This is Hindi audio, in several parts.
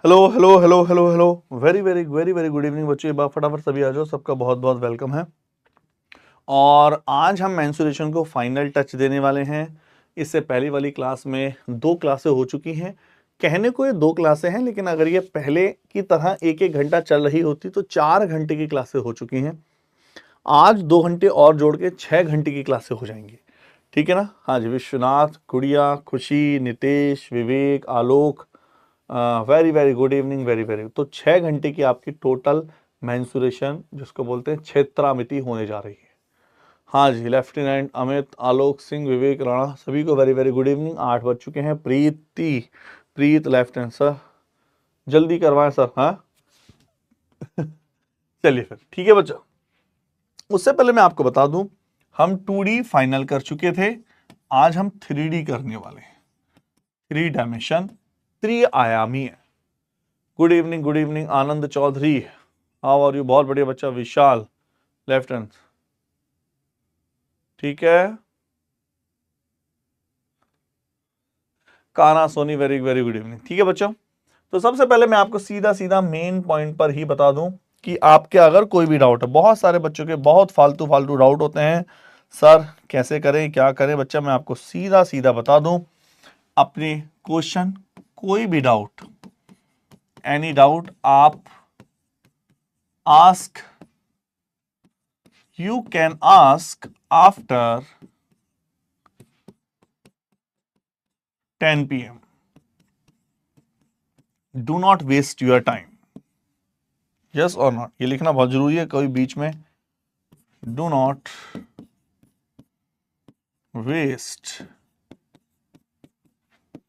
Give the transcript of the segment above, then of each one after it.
Hello hello hello hello hello very very very very good evening बच्चों। एक बार फटाफट सभी आ जाओ, सबका बहुत बहुत वेलकम है। और आज हम मेंसुरेशन को फाइनल टच देने वाले हैं। इससे पहली वाली क्लास में 2 क्लासें हो चुकी हैं। कहने को ये 2 क्लासें हैं, लेकिन अगर ये पहले की तरह एक एक घंटा चल रही होती तो 4 घंटे की क्लासें हो चुकी हैं। आज 2 घंटे और जोड़ के 6 घंटे की क्लासें हो जाएंगी। ठीक है ना? हाँ जी, Vishwanath, Gudiya, Khushi, Nitesh, Vivek, Alok, very very good evening, very very. तो 6 घंटे की आपकी टोटल मेंसुरेशन जिसको बोलते हैं क्षेत्रामिति होने जा रही है। हाँ जी, लेफ्टिनेंट अमित, आलोक सिंह, विवेक राणा, सभी को वेरी वेरी गुड इवनिंग। 8 बज चुके हैं। प्रीत लेफ्टिनेंट सर, जल्दी करवाएं सर। हाँ चलिए फिर ठीक है बच्चों। उससे पहले मैं आपको बता दूं, हम 2D फाइनल कर चुके थे। आज हम 3D करने वाले हैं। 3 डायमेंशन, त्रिआयामी है। Good evening Anand Chaudhary, how are you? बहुत बढ़िया बच्चा। विशाल लेफ्ट हैंड, ठीक है। Kana Soni, very very good evening. ठीक है बच्चों, तो सबसे पहले मैं आपको सीधा सीधा मेन पॉइंट पर ही बता दूं कि आपके अगर कोई भी डाउट है, बहुत सारे बच्चों के बहुत फालतू फालतू डाउट होते हैं, सर कैसे करें क्या करें। बच्चा मैं आपको सीधा सीधा बता दूं, अपने क्वेश्चन, कोई भी डाउट, एनी डाउट आप ask, you can ask after 10 p.m. Do not waste your time. Yes or not? ये लिखना बहुत जरूरी है। कोई बीच में do not waste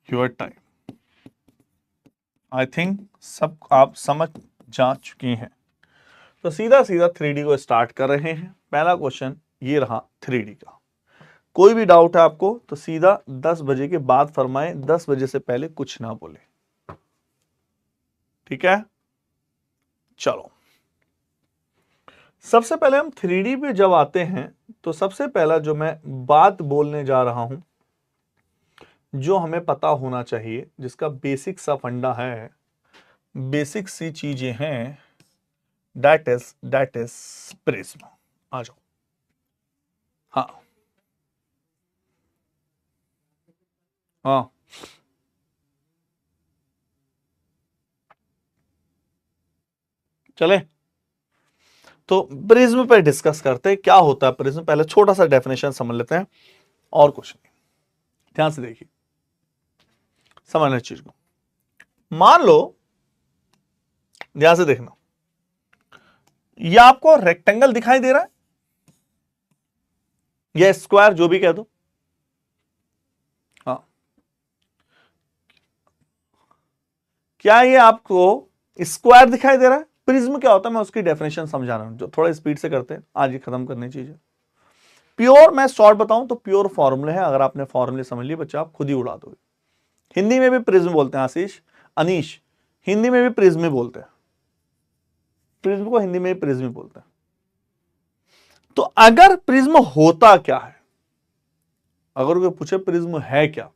your time. I think सब आप समझ जा चुकी हैं। तो सीधा सीधा 3D को स्टार्ट कर रहे हैं। पहला क्वेश्चन ये रहा 3D का। कोई भी डाउट है आपको तो सीधा 10 बजे के बाद फरमाएं, 10 बजे से पहले कुछ ना बोले, ठीक है? चलो, सबसे पहले हम 3D पे जब आते हैं तो सबसे पहला जो मैं बात बोलने जा रहा हूं, जो हमें पता होना चाहिए, जिसका बेसिक सा फंडा है, बेसिक सी चीजें हैं, दैट इज प्रिज्म। आ जाओ। हाँ हाँ, चले तो प्रिज्म पे डिस्कस करते हैं क्या होता है प्रिज्म। पहले छोटा सा डेफिनेशन समझ लेते हैं और कुछ नहीं। ध्यान से देखिए, समझना चीज को। मान लो, ध्यान से देखना, यह आपको रेक्टेंगल दिखाई दे रहा है या स्क्वायर, जो भी कह दो। हाँ, क्या ये आपको स्क्वायर दिखाई दे रहा है? प्रिज्म क्या होता है मैं उसकी डेफिनेशन समझा रहा हूं, जो थोड़ा स्पीड से करते हैं, आज ही खत्म करनी चाहिए। प्योर मैं शॉर्ट बताऊं तो प्योर फॉर्मूले है। अगर आपने फॉर्मूले समझ लिए बच्चा, आप खुद ही उड़ा दोगे। हिंदी में भी प्रिज्म बोलते हैं। आशीष, अनीश, हिंदी में भी प्रिज्म ही बोलते हैं। प्रिज्म को हिंदी में भी प्रिज्म ही बोलते हैं। तो अगर प्रिज्म होता क्या है, अगर कोई पूछे प्रिज्म है क्या,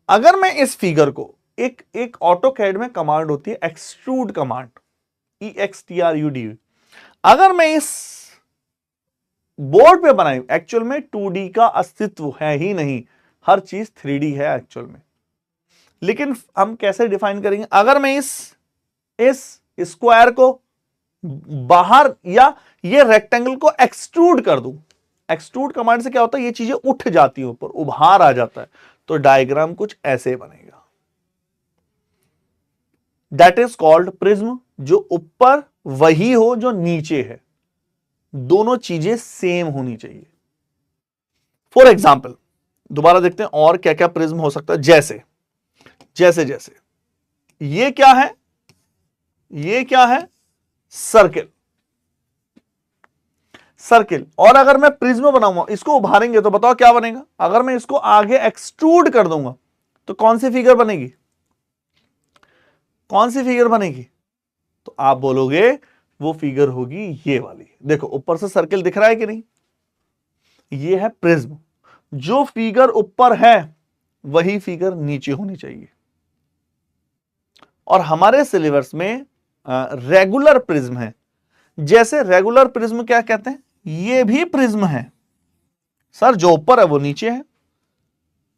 अगर मैं इस फिगर को एक ऑटोकैड में कमांड होती है एक्सट्रूड कमांड, EXTRUD, अगर मैं इस बोर्ड पे बनाई, एक्चुअल में 2D का अस्तित्व है ही नहीं, हर चीज 3D है एक्चुअल में। लेकिन हम कैसे डिफाइन करेंगे? अगर मैं इस स्क्वायर को बाहर या ये रेक्टेंगल को एक्सट्रूड कर दूं, एक्सट्रूड कमांड से क्या होता है, ये चीजें उठ जाती है ऊपर, उभार आ जाता है, तो डायग्राम कुछ ऐसे बनेगा। That is called prism. जो ऊपर वही हो जो नीचे है, दोनों चीजें सेम होनी चाहिए। फॉर एग्जाम्पल, दोबारा देखते हैं और क्या क्या प्रिज्म हो सकता है। जैसे जैसे जैसे ये क्या है, ये क्या है? Circle, circle. और अगर मैं प्रिज्म बनाऊंगा, इसको उभारेंगे तो बताओ क्या बनेगा? अगर मैं इसको आगे एक्सट्रूड कर दूंगा तो कौन सी फिगर बनेगी? कौन सी फिगर बनेगी? तो आप बोलोगे वो फिगर होगी ये वाली। देखो ऊपर से सर्किल दिख रहा है कि नहीं? ये है प्रिज्म। जो फिगर ऊपर है वही फिगर नीचे होनी चाहिए। और हमारे सिलेबस में रेगुलर प्रिज्म है। जैसे रेगुलर प्रिज्म क्या कहते हैं, ये भी प्रिज्म है सर, जो ऊपर है वो नीचे है,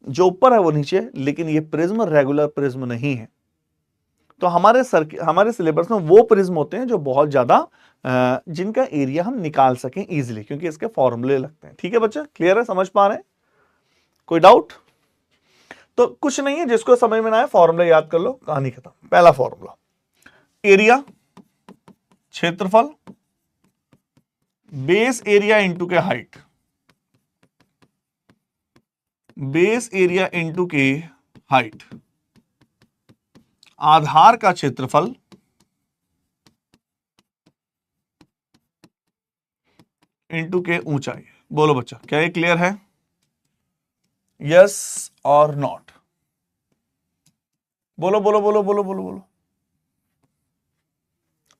जो ऊपर है वो नीचे है, लेकिन ये प्रिज्म रेगुलर प्रिज्म नहीं है। तो हमारे सिलेबस में वो प्रिज्म होते हैं जो बहुत ज्यादा जिनका एरिया हम निकाल सकें इजीली, क्योंकि इसके फॉर्मूले लगते हैं। ठीक है बच्चा, क्लियर है, समझ पा रहे हैं, कोई डाउट? तो कुछ नहीं है, जिसको समझ में ना आए फॉर्मूला याद कर लो, कहानी खत्म। पहला फॉर्मूला, एरिया क्षेत्रफल बेस एरिया इंटू के हाइट, बेस एरिया इंटू के हाइट, आधार का क्षेत्रफल इंटू के ऊंचाई। बोलो बच्चा, क्या ये क्लियर है? यस और नॉट? बोलो बोलो बोलो बोलो बोलो बोलो।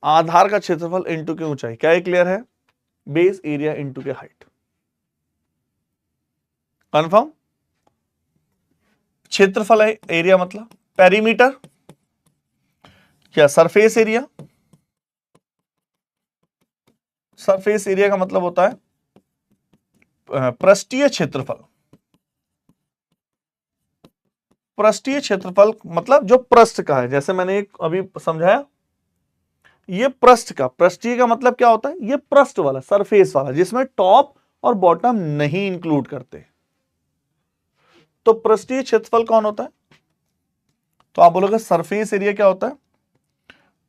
आधार का क्षेत्रफल इंटू के ऊंचाई, क्या ये क्लियर है? बेस एरिया इंटू के हाइट, कन्फर्म? क्षेत्रफल है, एरिया मतलब पेरीमीटर, क्या सरफेस एरिया? सरफेस एरिया का मतलब होता है पृष्ठीय क्षेत्रफल। पृष्ठीय क्षेत्रफल मतलब जो पृष्ठ का है, जैसे मैंने एक अभी समझाया, ये पृष्ठ का, पृष्ठीय का मतलब क्या होता है, ये पृष्ठ वाला, सरफेस वाला, जिसमें टॉप और बॉटम नहीं इंक्लूड करते। तो पृष्ठीय क्षेत्रफल कौन होता है? तो आप बोलोगे सरफेस एरिया क्या होता है?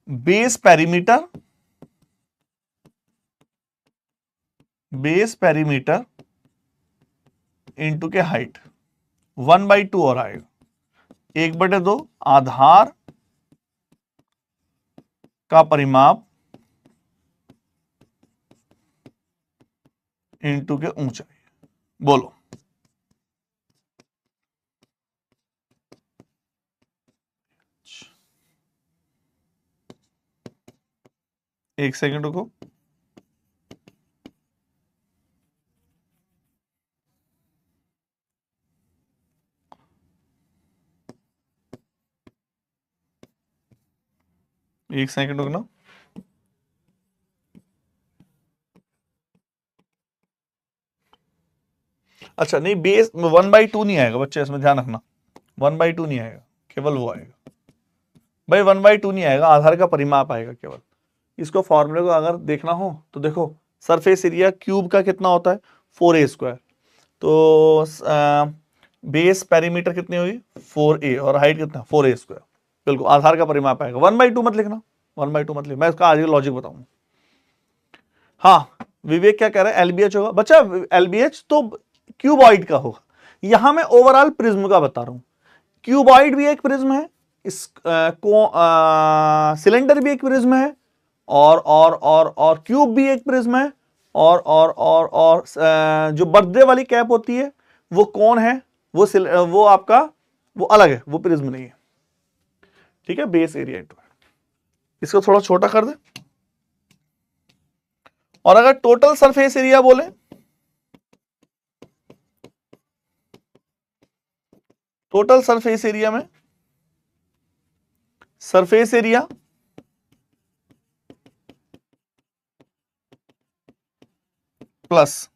Base perimeter, base perimeter into के हाइट, 1/2 और आएगा, 1/2 आधार का परिमाप इंटू के ऊंचाई। बोलो, एक सेकंड रुको। एक सेकंड रुकना। अच्छा नहीं, बेस 1/2 नहीं आएगा बच्चे, इसमें ध्यान रखना, 1/2 नहीं आएगा, केवल वो आएगा भाई, 1/2 नहीं आएगा, आधार का परिमाप आएगा केवल। इसको फॉर्मूले को अगर देखना हो तो देखो, सरफेस एरिया क्यूब का कितना होता है, 4a²। तो बेस पेरीमीटर कितनी होगी, 4a, और हाइट कितना, 4a²। बिल्कुल आधार का परिमाप आएगा। 1/2 मत लिखना, 1/2 मत लिखना, मैं इसका आगे लॉजिक बताऊंगा। हाँ विवेक क्या कह रहा है, एलबीएच होगा बच्चा, एलबीएच तो क्यूबॉइड का होगा। यहां मैं ओवरऑल प्रिज्म का बता रहा हूं, क्यूबॉइड भी एक प्रिज्म है, इस सिलेंडर भी एक प्रिज्म है, और क्यूब भी एक प्रिज्म है, और जो बर्थडे वाली कैप होती है वो कौन है, वो आपका वो अलग है, वो प्रिज्म नहीं है। ठीक है, बेस एरिया इंटू, इसको थोड़ा छोटा कर दे। और अगर टोटल सरफेस एरिया बोले, टोटल सरफेस एरिया में surface area plus,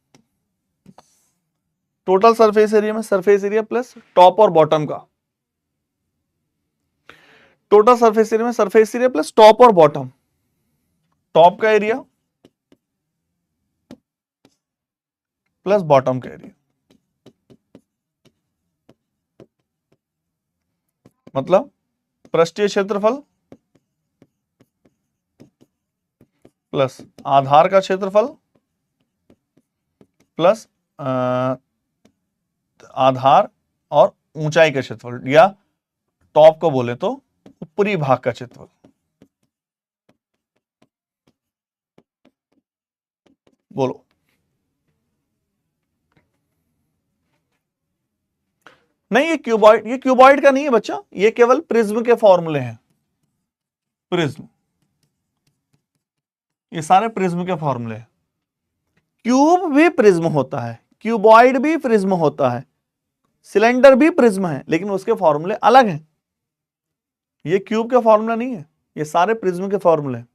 total surface area में सरफेस एरिया प्लस टॉप और बॉटम का, टोटल सरफेस एरिया में सरफेस एरिया प्लस टॉप और बॉटम, टॉप का एरिया प्लस बॉटम का एरिया, मतलब पृष्ठीय क्षेत्रफल प्लस आधार का क्षेत्रफल प्लस आधार और ऊंचाई का क्षेत्रफल, या टॉप को बोले तो ऊपरी भाग का क्षेत्रफल। बोलो, नहीं ये क्यूबॉइड का नहीं है बच्चा, ये केवल प्रिज्म के फॉर्मूले हैं। प्रिज्म, ये सारे प्रिज्म के फॉर्मूले हैं। क्यूब भी प्रिज्म होता है, क्यूबॉइड भी प्रिज्म होता है, सिलेंडर भी प्रिज्म है, लेकिन उसके फॉर्मूले अलग हैं। ये क्यूब का फॉर्मूला नहीं है, ये सारे प्रिज्म के फॉर्मूले हैं।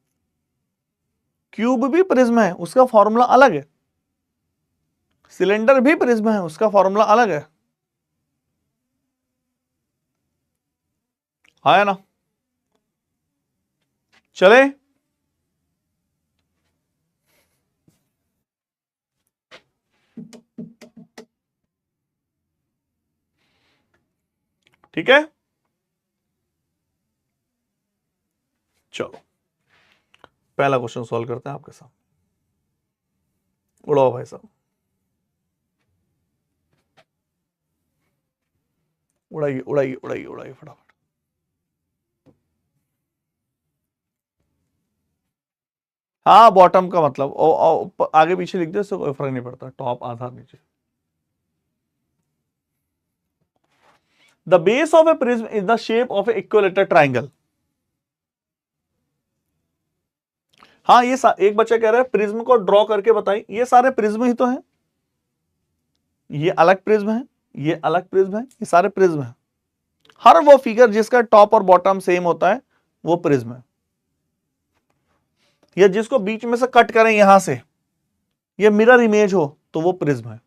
क्यूब भी प्रिज्म है, उसका फॉर्मूला अलग है। सिलेंडर भी प्रिज्म है, उसका फॉर्मूला अलग है। आया ना? चले, ठीक है, चलो पहला क्वेश्चन सॉल्व करते हैं आपके साथ। उड़ाओ भाई साहब, उड़ाइए उड़ाइए उड़ाइए उड़ाइए फटाफट। हाँ, बॉटम का मतलब आगे पीछे लिख दे, इससे कोई फर्क नहीं पड़ता, टॉप आधार नीचे। The base of A prism is the shape of A equilateral triangle. हाँ, ये एक बच्चा कह रहा है प्रिज्म को ड्रॉ करके बताइए। ये सारे प्रिज्म ही तो हैं, ये अलग प्रिज्म है, ये अलग प्रिज्म है, ये सारे प्रिज्म है। हर वो फिगर जिसका टॉप और बॉटम सेम होता है वो प्रिज्म है। या जिसको बीच में से कट करें यहां से, ये मिरर इमेज हो तो वो प्रिज्म है।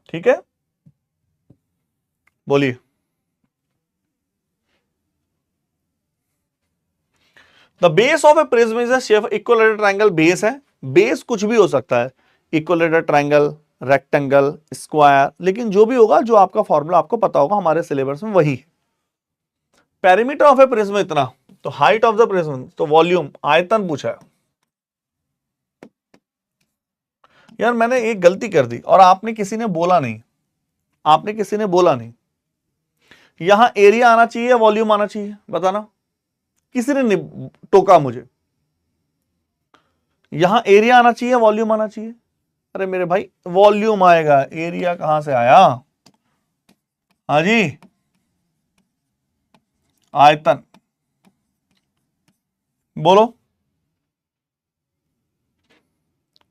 ठीक है, बोलिए। The base of A prism is a shape equilateral triangle. Base है, बेस कुछ भी हो सकता है, इक्विलेटरल ट्रायंगल, रेक्टेंगल, स्क्वायर, लेकिन जो भी होगा, जो आपका फॉर्मूला आपको पता होगा हमारे सिलेबस में वही है। पेरीमीटर ऑफ ए प्रिज्म इतना, तो हाइट ऑफ द प्रिज्म, तो वॉल्यूम, आयतन पूछा है। यार मैंने एक गलती कर दी और आपने किसी ने बोला नहीं, आपने किसी ने बोला नहीं। यहां एरिया आना चाहिए या वॉल्यूम आना चाहिए, बताना। किसी ने टोका मुझे, यहां एरिया आना चाहिए, वॉल्यूम आना चाहिए। अरे मेरे भाई वॉल्यूम आएगा, एरिया कहां से आया? हाँ जी, आयतन। बोलो,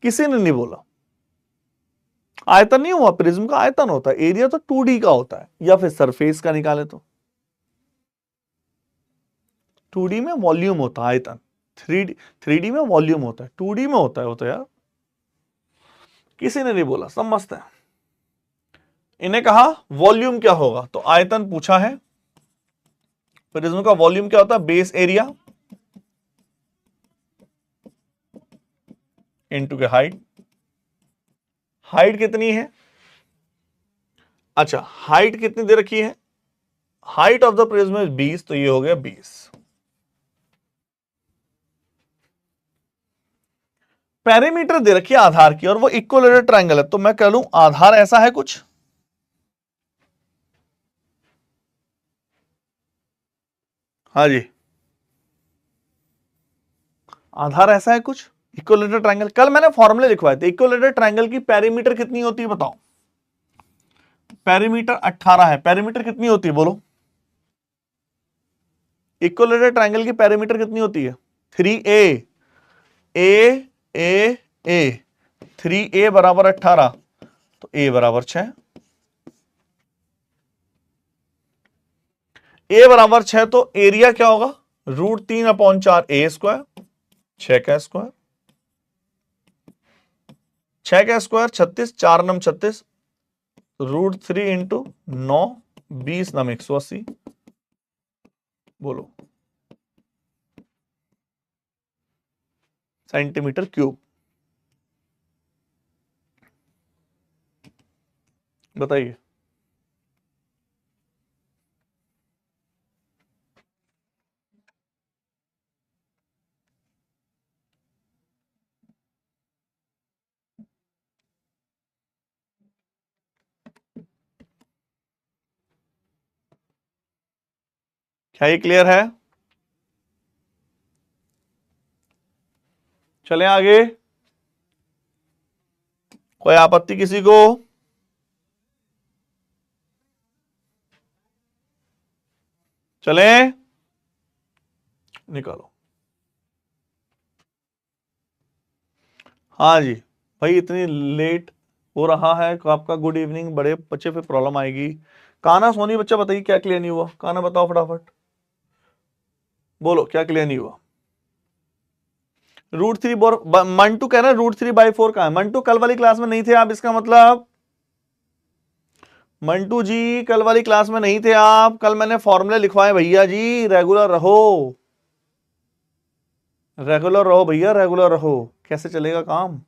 किसी ने नहीं बोला। आयतन नहीं हुआ, प्रिज्म का आयतन होता है, एरिया तो 2D का होता है, या फिर सरफेस का निकाले तो 2D में वॉल्यूम होता है, आयतन 3D में वॉल्यूम होता है, 2D में होता है वो तो यार। किसी ने नहीं बोला, सब मस्त है। इन्हें कहा वॉल्यूम क्या होगा, तो आयतन पूछा है। प्रिज्म का वॉल्यूम क्या होता है? बेस एरिया इनटू के हाइट। हाइट कितनी है? अच्छा, हाइट कितनी दे रखी है? Height of the prism is 20, तो ये हो गया 20। पेरीमीटर दे रखी है आधार की और वो इक्विलेटरल ट्रायंगल है, तो मैं कह लूं आधार ऐसा है कुछ। हाँ जी, आधार ऐसा है कुछ, इक्विलेटरल ट्रायंगल। कल मैंने फॉर्मूले लिखवाए थे, इक्विलेटरल ट्रायंगल की पेरीमीटर कितनी होती है बताओ। पेरीमीटर 18 है, पेरीमीटर कितनी होती है बोलो। इक्विलेटरल ट्रायंगल की पेरीमीटर कितनी होती है? 3a, ए ए ए, 3a बराबर 18, तो a बराबर 6। a बराबर 6, तो एरिया क्या होगा? √3/4 a², 6 का स्क्वायर, 6 का स्क्वायर 36, 4 नम 36, √3 इंटू 9, 20 नम 180। बोलो, सेंटीमीटर क्यूब। बताइए। क्या ये क्लियर है? चलें आगे, कोई आपत्ति किसी को? चलें, निकालो। हाँ जी भाई, इतनी लेट हो रहा है आपका गुड इवनिंग, बड़े बच्चे पे प्रॉब्लम आएगी। काना सोनी बच्चा बताइए क्या क्लियर नहीं हुआ, काना बताओ फटाफट, बोलो क्या क्लियर नहीं हुआ। √3 मंटू कह रहा है √3/4 कहां है? मंटू कल वाली क्लास में नहीं थे आप, इसका मतलब मंटू जी कल वाली क्लास में नहीं थे आप, कल मैंने फॉर्मूले लिखवाए भैया जी, रेगुलर रहो, रेगुलर रहो भैया, रेगुलर रहो, कैसे चलेगा काम।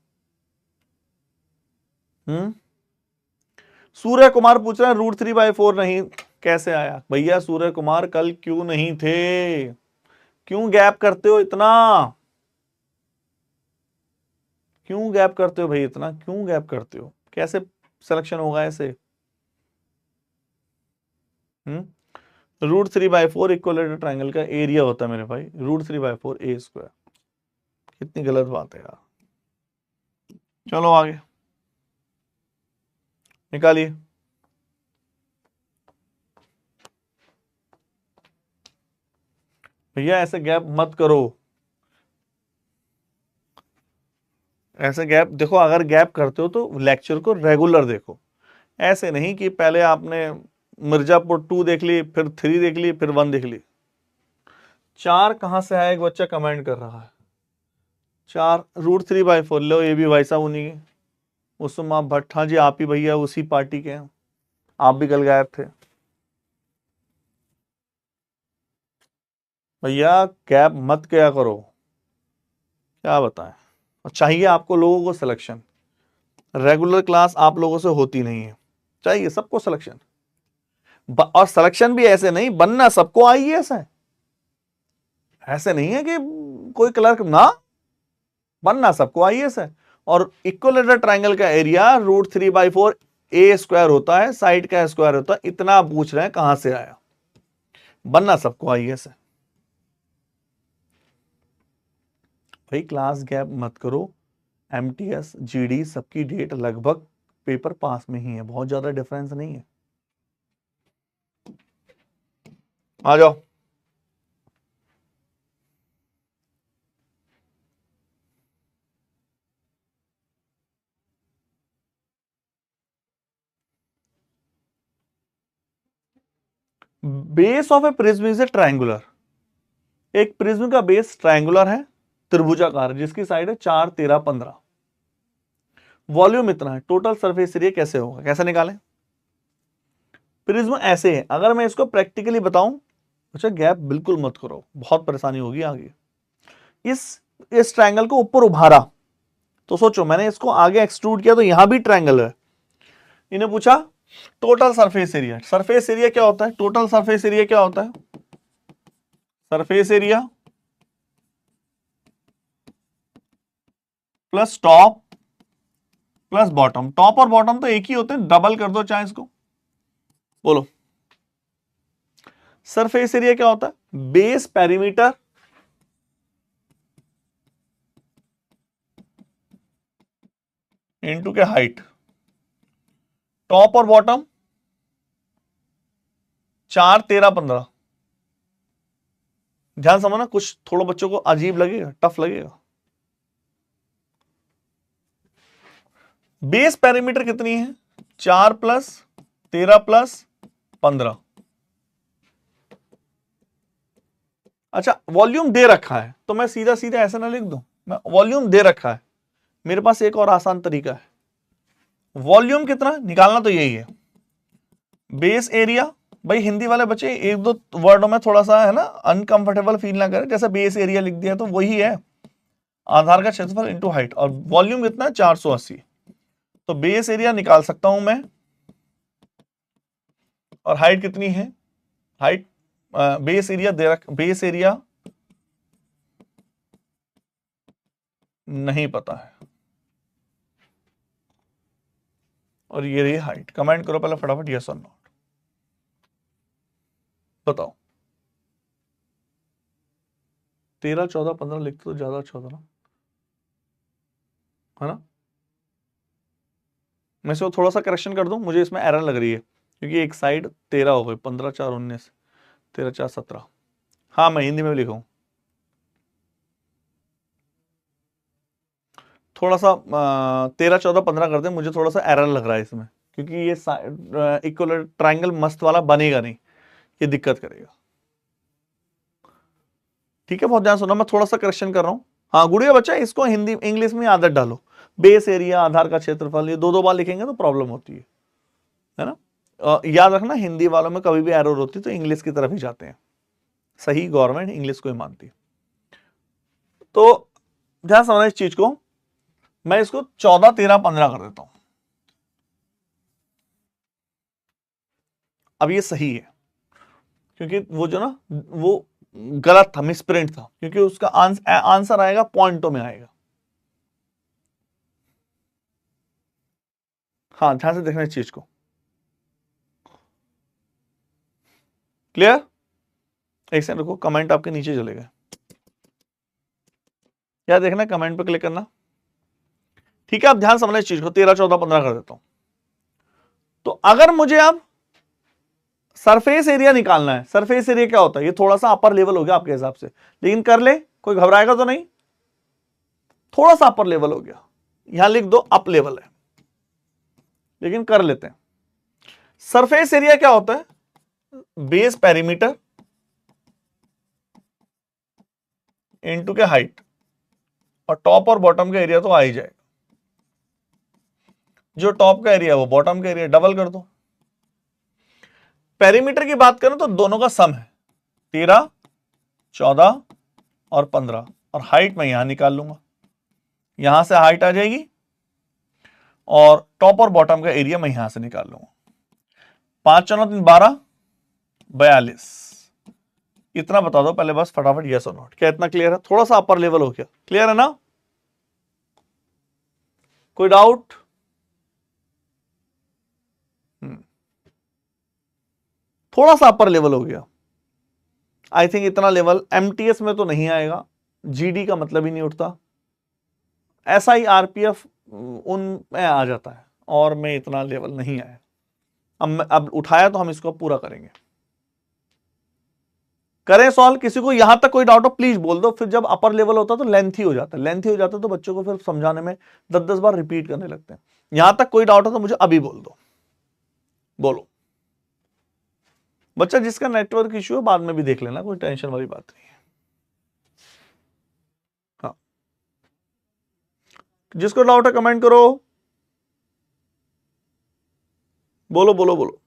सूर्य कुमार पूछ रहे हैं √3/4 नहीं कैसे आया भैया, सूर्य कुमार कल क्यों नहीं थे, क्यों गैप करते हो इतना, क्यों गैप करते हो भाई इतना, क्यों गैप करते हो, कैसे सिलेक्शन होगा ऐसे। √3/4 इक्विलेटरल ट्रायंगल का एरिया होता है मेरे भाई, √3/4 a²। कितनी गलत बात है यार। चलो आगे निकालिए। भैया ऐसे गैप मत करो, ऐसे गैप देखो, अगर गैप करते हो तो लेक्चर को रेगुलर देखो, ऐसे नहीं कि पहले आपने मिर्जापुर 2 देख ली, फिर 3 देख ली, फिर 1 देख ली। 4 कहां से आया, एक बच्चा कमेंट कर रहा है 4 √3/4 लो, ये भी भाई साहब उन्हीं के उस्मा भट्ट, हाँ जी आप ही भैया उसी पार्टी के हैं, आप भी कल गायब थे भैया, गैप मत क्या करो, क्या बताएं। और चाहिए आपको लोगों को सिलेक्शन, रेगुलर क्लास आप लोगों से होती नहीं है, चाहिए सबको सिलेक्शन, और सिलेक्शन भी ऐसे नहीं बनना सबको आईएएस है, ऐसे नहीं है कि कोई क्लर्क ना, बनना सबको आईएएस है। और इक्विलेटरल ट्रायंगल का एरिया √3/4 a² होता है, साइड का स्क्वायर होता है, इतना आप पूछ रहे हैं कहां से आया, बनना सबको आईएएस है भाई। क्लास गैप मत करो, एमटीएस जीडी सबकी डेट लगभग पेपर पास में ही है, बहुत ज्यादा डिफरेंस नहीं है। आ जाओ, base of A prism is a triangular, एक प्रिज्म का बेस ट्रायंगुलर है, त्रिभुजाकार, जिसकी साइड है 4, 13, 15, वॉल्यूम इतना है, टोटल सरफेस एरिया कैसे होगा, कैसे निकालें। प्रिज्म ऐसे है, अगर मैं इसको प्रैक्टिकली बताऊं, अच्छा गैप बिल्कुल मत करो, बहुत परेशानी होगी आगे। इस ट्रायंगल को ऊपर उभारा तो सोचो, मैंने इसको आगे एक्सट्रूड किया तो यहां भी ट्रायंगल है, इन्हें पूछा total surface area, surface area क्या होता है, टोटल सरफेस एरिया क्या होता है, surface area plus top plus bottom, top और बॉटम तो एक ही होते हैं, डबल कर दो चाहे इसको, बोलो सरफेस एरिया क्या होता है, बेस पेरीमीटर इनटू के हाइट, टॉप और बॉटम 4, 13, 15, ध्यान समझना, कुछ थोड़ा बच्चों को अजीब लगेगा, टफ लगेगा। बेस पेरीमीटर कितनी है, 4 + 13 + 15, अच्छा वॉल्यूम दे रखा है तो मैं सीधा सीधा ऐसा ना लिख दूं, मैं वॉल्यूम दे रखा है, मेरे पास एक और आसान तरीका है, वॉल्यूम कितना निकालना तो यही है, बेस एरिया, भाई हिंदी वाले बच्चे एक दो वर्डों में थोड़ा सा है ना अनकंफर्टेबल फील ना करें, जैसे बेस एरिया लिख दिया तो वही है आधार का क्षेत्रफल इनटू हाइट, और वॉल्यूम कितना है 480, तो बेस एरिया निकाल सकता हूं मैं, और हाइट कितनी है, हाइट बेस एरिया दे रख, बेस एरिया नहीं पता है, और ये रही हाइट, कमेंट करो पहले फटाफट यस और नो, बताओ 13, 14, 15 लिखते तो ज्यादा अच्छा होता ना, है ना। मैं इसको थोड़ा सा करेक्शन कर दूं, मुझे इसमें एरर लग रही है क्योंकि एक साइड 13 हो गई, 15, 4, 19, 13, 4, 17, हाँ मैं हिंदी में भी लिखूं, थोड़ा सा 13, 14, 15 कर दे, मुझे थोड़ा सा एरर लग रहा है इसमें क्योंकि ये इक्वल ट्राइंगल मस्त वाला बनेगा नहीं, ये दिक्कत करेगा। ठीक है, बहुत ध्यान सुनो, मैं थोड़ा सा करेक्शन कर रहा हूं। हाँ गुड़िया बच्चा, इसको हिंदी इंग्लिश में आदत डालो। बेस एरिया, आधार का क्षेत्रफल, ये दो बार लिखेंगे तो प्रॉब्लम होती है ना। याद रखना, हिंदी वालों में कभी भी एरर होती है तो इंग्लिश की तरफ ही जाते हैं। सही गवर्नमेंट इंग्लिश को ही मानती है। तो ध्यान समझना इस चीज को, मैं इसको 14, 13, 15 कर देता हूं। अब ये सही है, क्योंकि वो जो ना वो गलत था, मिसप्रिंट था, क्योंकि उसका आंसर आएगा पॉइंटों में आएगा। हाँ ध्यान से देखना इस चीज को, क्लियर। एक सेकंड रुको, कमेंट आपके नीचे चले गए, क्या देखना, कमेंट पे क्लिक करना। ठीक है, अब ध्यान समझना इस चीज को, 13, 14, 15 कर देता हूं। तो अगर मुझे अब सरफेस एरिया निकालना है, सरफेस एरिया क्या होता है, ये थोड़ा सा अपर लेवल हो गया आपके हिसाब से, लेकिन कर ले, कोई घबराएगा तो नहीं, थोड़ा सा अपर लेवल हो गया, यहां लिख दो अप लेवल है, लेकिन कर लेते हैं। सरफेस एरिया क्या होता है, बेस पेरीमीटर इनटू के हाइट, और टॉप और बॉटम का एरिया तो आ ही जाएगा। जो टॉप का एरिया है वो बॉटम का एरिया, डबल कर दो। पेरीमीटर की बात करें तो दोनों का सम है 13, 14 और 15, और हाइट मैं यहां निकाल लूंगा, यहां से हाइट आ जाएगी, और टॉप और बॉटम का एरिया मैं यहां से निकाल लूंगा। 5, 4, 3, 12, 42। इतना बता दो पहले बस फटाफट, यस और नॉट। क्या इतना क्लियर है? थोड़ा सा अपर लेवल हो गया, क्लियर है ना? कोई डाउट? थोड़ा सा अपर लेवल हो गया। आई थिंक इतना लेवल एमटीएस में तो नहीं आएगा, जीडी का मतलब ही नहीं उठता, ऐसा ही आरपीएफ उनमें आ जाता है, और में इतना लेवल नहीं आया। अब उठाया तो हम इसको पूरा करेंगे। करें सॉल्व? किसी को यहां तक कोई डाउट हो प्लीज बोल दो, फिर जब अपर लेवल होता है तो लेंथी हो जाता है, लेंथी हो जाता है तो बच्चों को फिर समझाने में 10-10 बार रिपीट करने लगते हैं। यहां तक कोई डाउट हो तो मुझे अभी बोल दो, बोलो। बच्चा जिसका नेटवर्क इश्यू है बाद में भी देख लेना, कोई टेंशन वाली बात नहीं है। हाँ, जिसको डाउट है कमेंट करो, बोलो बोलो बोलो।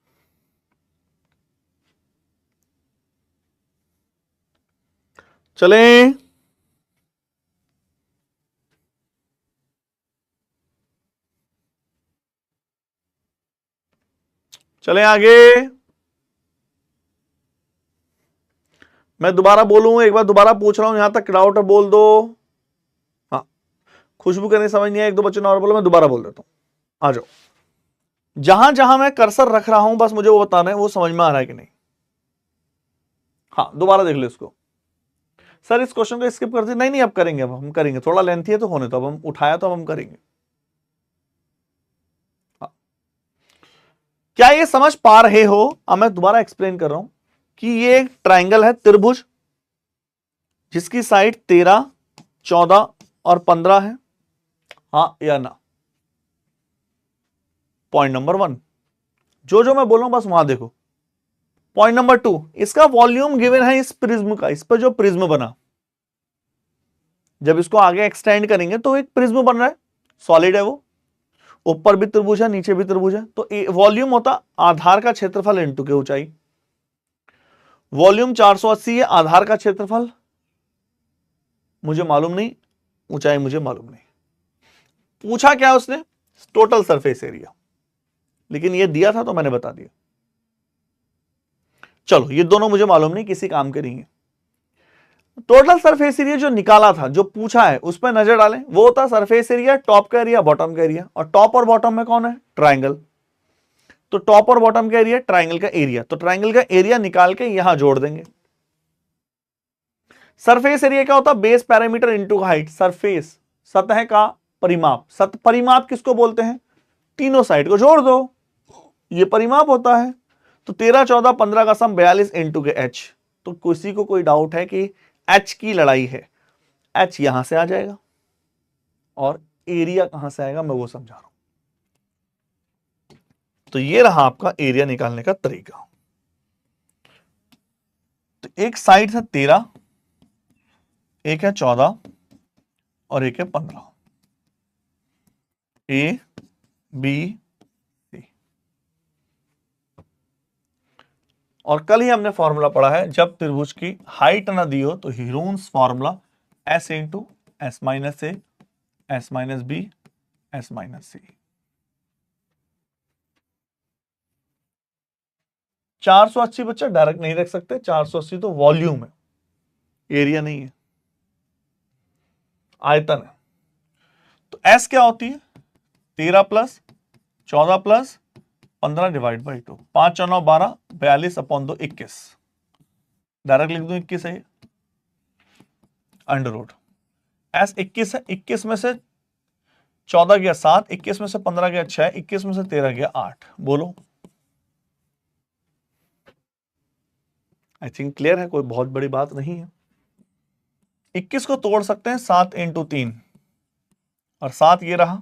चलें, चलें आगे। मैं दोबारा बोलूं, एक बार दोबारा पूछ रहा हूं, यहां तक डाउट है बोल दो। हाँ, खुशबू करने समझ नहीं है, एक दो बच्चों ने और बोलो, मैं दोबारा बोल देता हूं। आ जाओ, जहां जहां मैं कर्सर रख रहा हूं बस मुझे वो बताना है वो समझ में आ रहा है कि नहीं। हाँ, दोबारा देख लो इसको। सर इस क्वेश्चन को स्किप कर दी, नहीं नहीं अब करेंगे, अब हम करेंगे, थोड़ा लेंथी है तो होने तो, अब हम उठाया तो अब हम करेंगे। हाँ। क्या ये समझ पा रहे हो? अब मैं दोबारा एक्सप्लेन कर रहा हूं कि ये एक ट्राइंगल है, त्रिभुज, जिसकी साइड 13, 14 और 15 है, हाँ या ना? पॉइंट नंबर 1, जो जो मैं बोल रहा हूं बस वहां देखो। पॉइंट नंबर 2, इसका वॉल्यूम गिवन है इस प्रिज्म का, इस पर जो प्रिज्म बना, जब इसको आगे एक्सटेंड करेंगे तो एक प्रिज्म बन रहा है, सॉलिड है वो, ऊपर भी त्रिभुज है नीचे भी त्रिभुज है, तो वॉल्यूम होता आधार का क्षेत्रफल इनटू के ऊंचाई। वॉल्यूम 480 है, आधार का क्षेत्रफल मुझे मालूम नहीं, ऊंचाई मुझे मालूम नहीं। पूछा क्या उसने? टोटल सरफेस एरिया, लेकिन ये दिया था तो मैंने बता दिया। चलो ये दोनों मुझे मालूम नहीं, किसी काम के नहीं है। टोटल सरफेस एरिया जो निकाला था, जो पूछा है उस पर नजर डालें, वो होता सरफेस एरिया, टॉप का एरिया, बॉटम का एरिया, और टॉप और बॉटम में कौन है? ट्राइंगल। तो टॉप और बॉटम का एरिया, ट्राइंगल का एरिया, तो ट्राइंगल का एरिया निकाल के यहां जोड़ देंगे। सरफेस एरिया क्या होता? Base parameter into height, surface सतह का परिमाप। सतह परिमाप किसको बोलते हैं? तीनों साइड को जोड़ दो, ये परिमाप होता है। तो 13, 14, 15 का सम 42 इनटू के एच। तो किसी को कोई डाउट है कि एच की लड़ाई है, एच यहां से आ जाएगा, और एरिया कहां से आएगा मैं वो समझा रहा हूं। तो ये रहा आपका एरिया निकालने का तरीका। तो एक साइड है 13, एक है 14 और एक है 15। A B C. और कल ही हमने फॉर्मूला पढ़ा है, जब त्रिभुज की हाइट ना दी हो तो Heron's formula S into S minus A, S minus B, S minus C. 480 बच्चा डायरेक्ट नहीं रख सकते, 480 तो वॉल्यूम है, एरिया नहीं है, आयतन है। तो एस क्या होती है? 13 प्लस 14 प्लस 15 डिवाइड बाई 2, 5 और 9 12, 42 अपॉन 2 21। डायरेक्ट लिख दूं 21 है, अंडर रूट एस 21 है, 21 में से 14 गया 7, 21 में से 15 गया 6, 21 में से 13 गया 8। बोलो, आई थिंक क्लियर है, कोई बहुत बड़ी बात नहीं है। 21 को तोड़ सकते हैं 7 इंटू 3, और 7 ये रहा,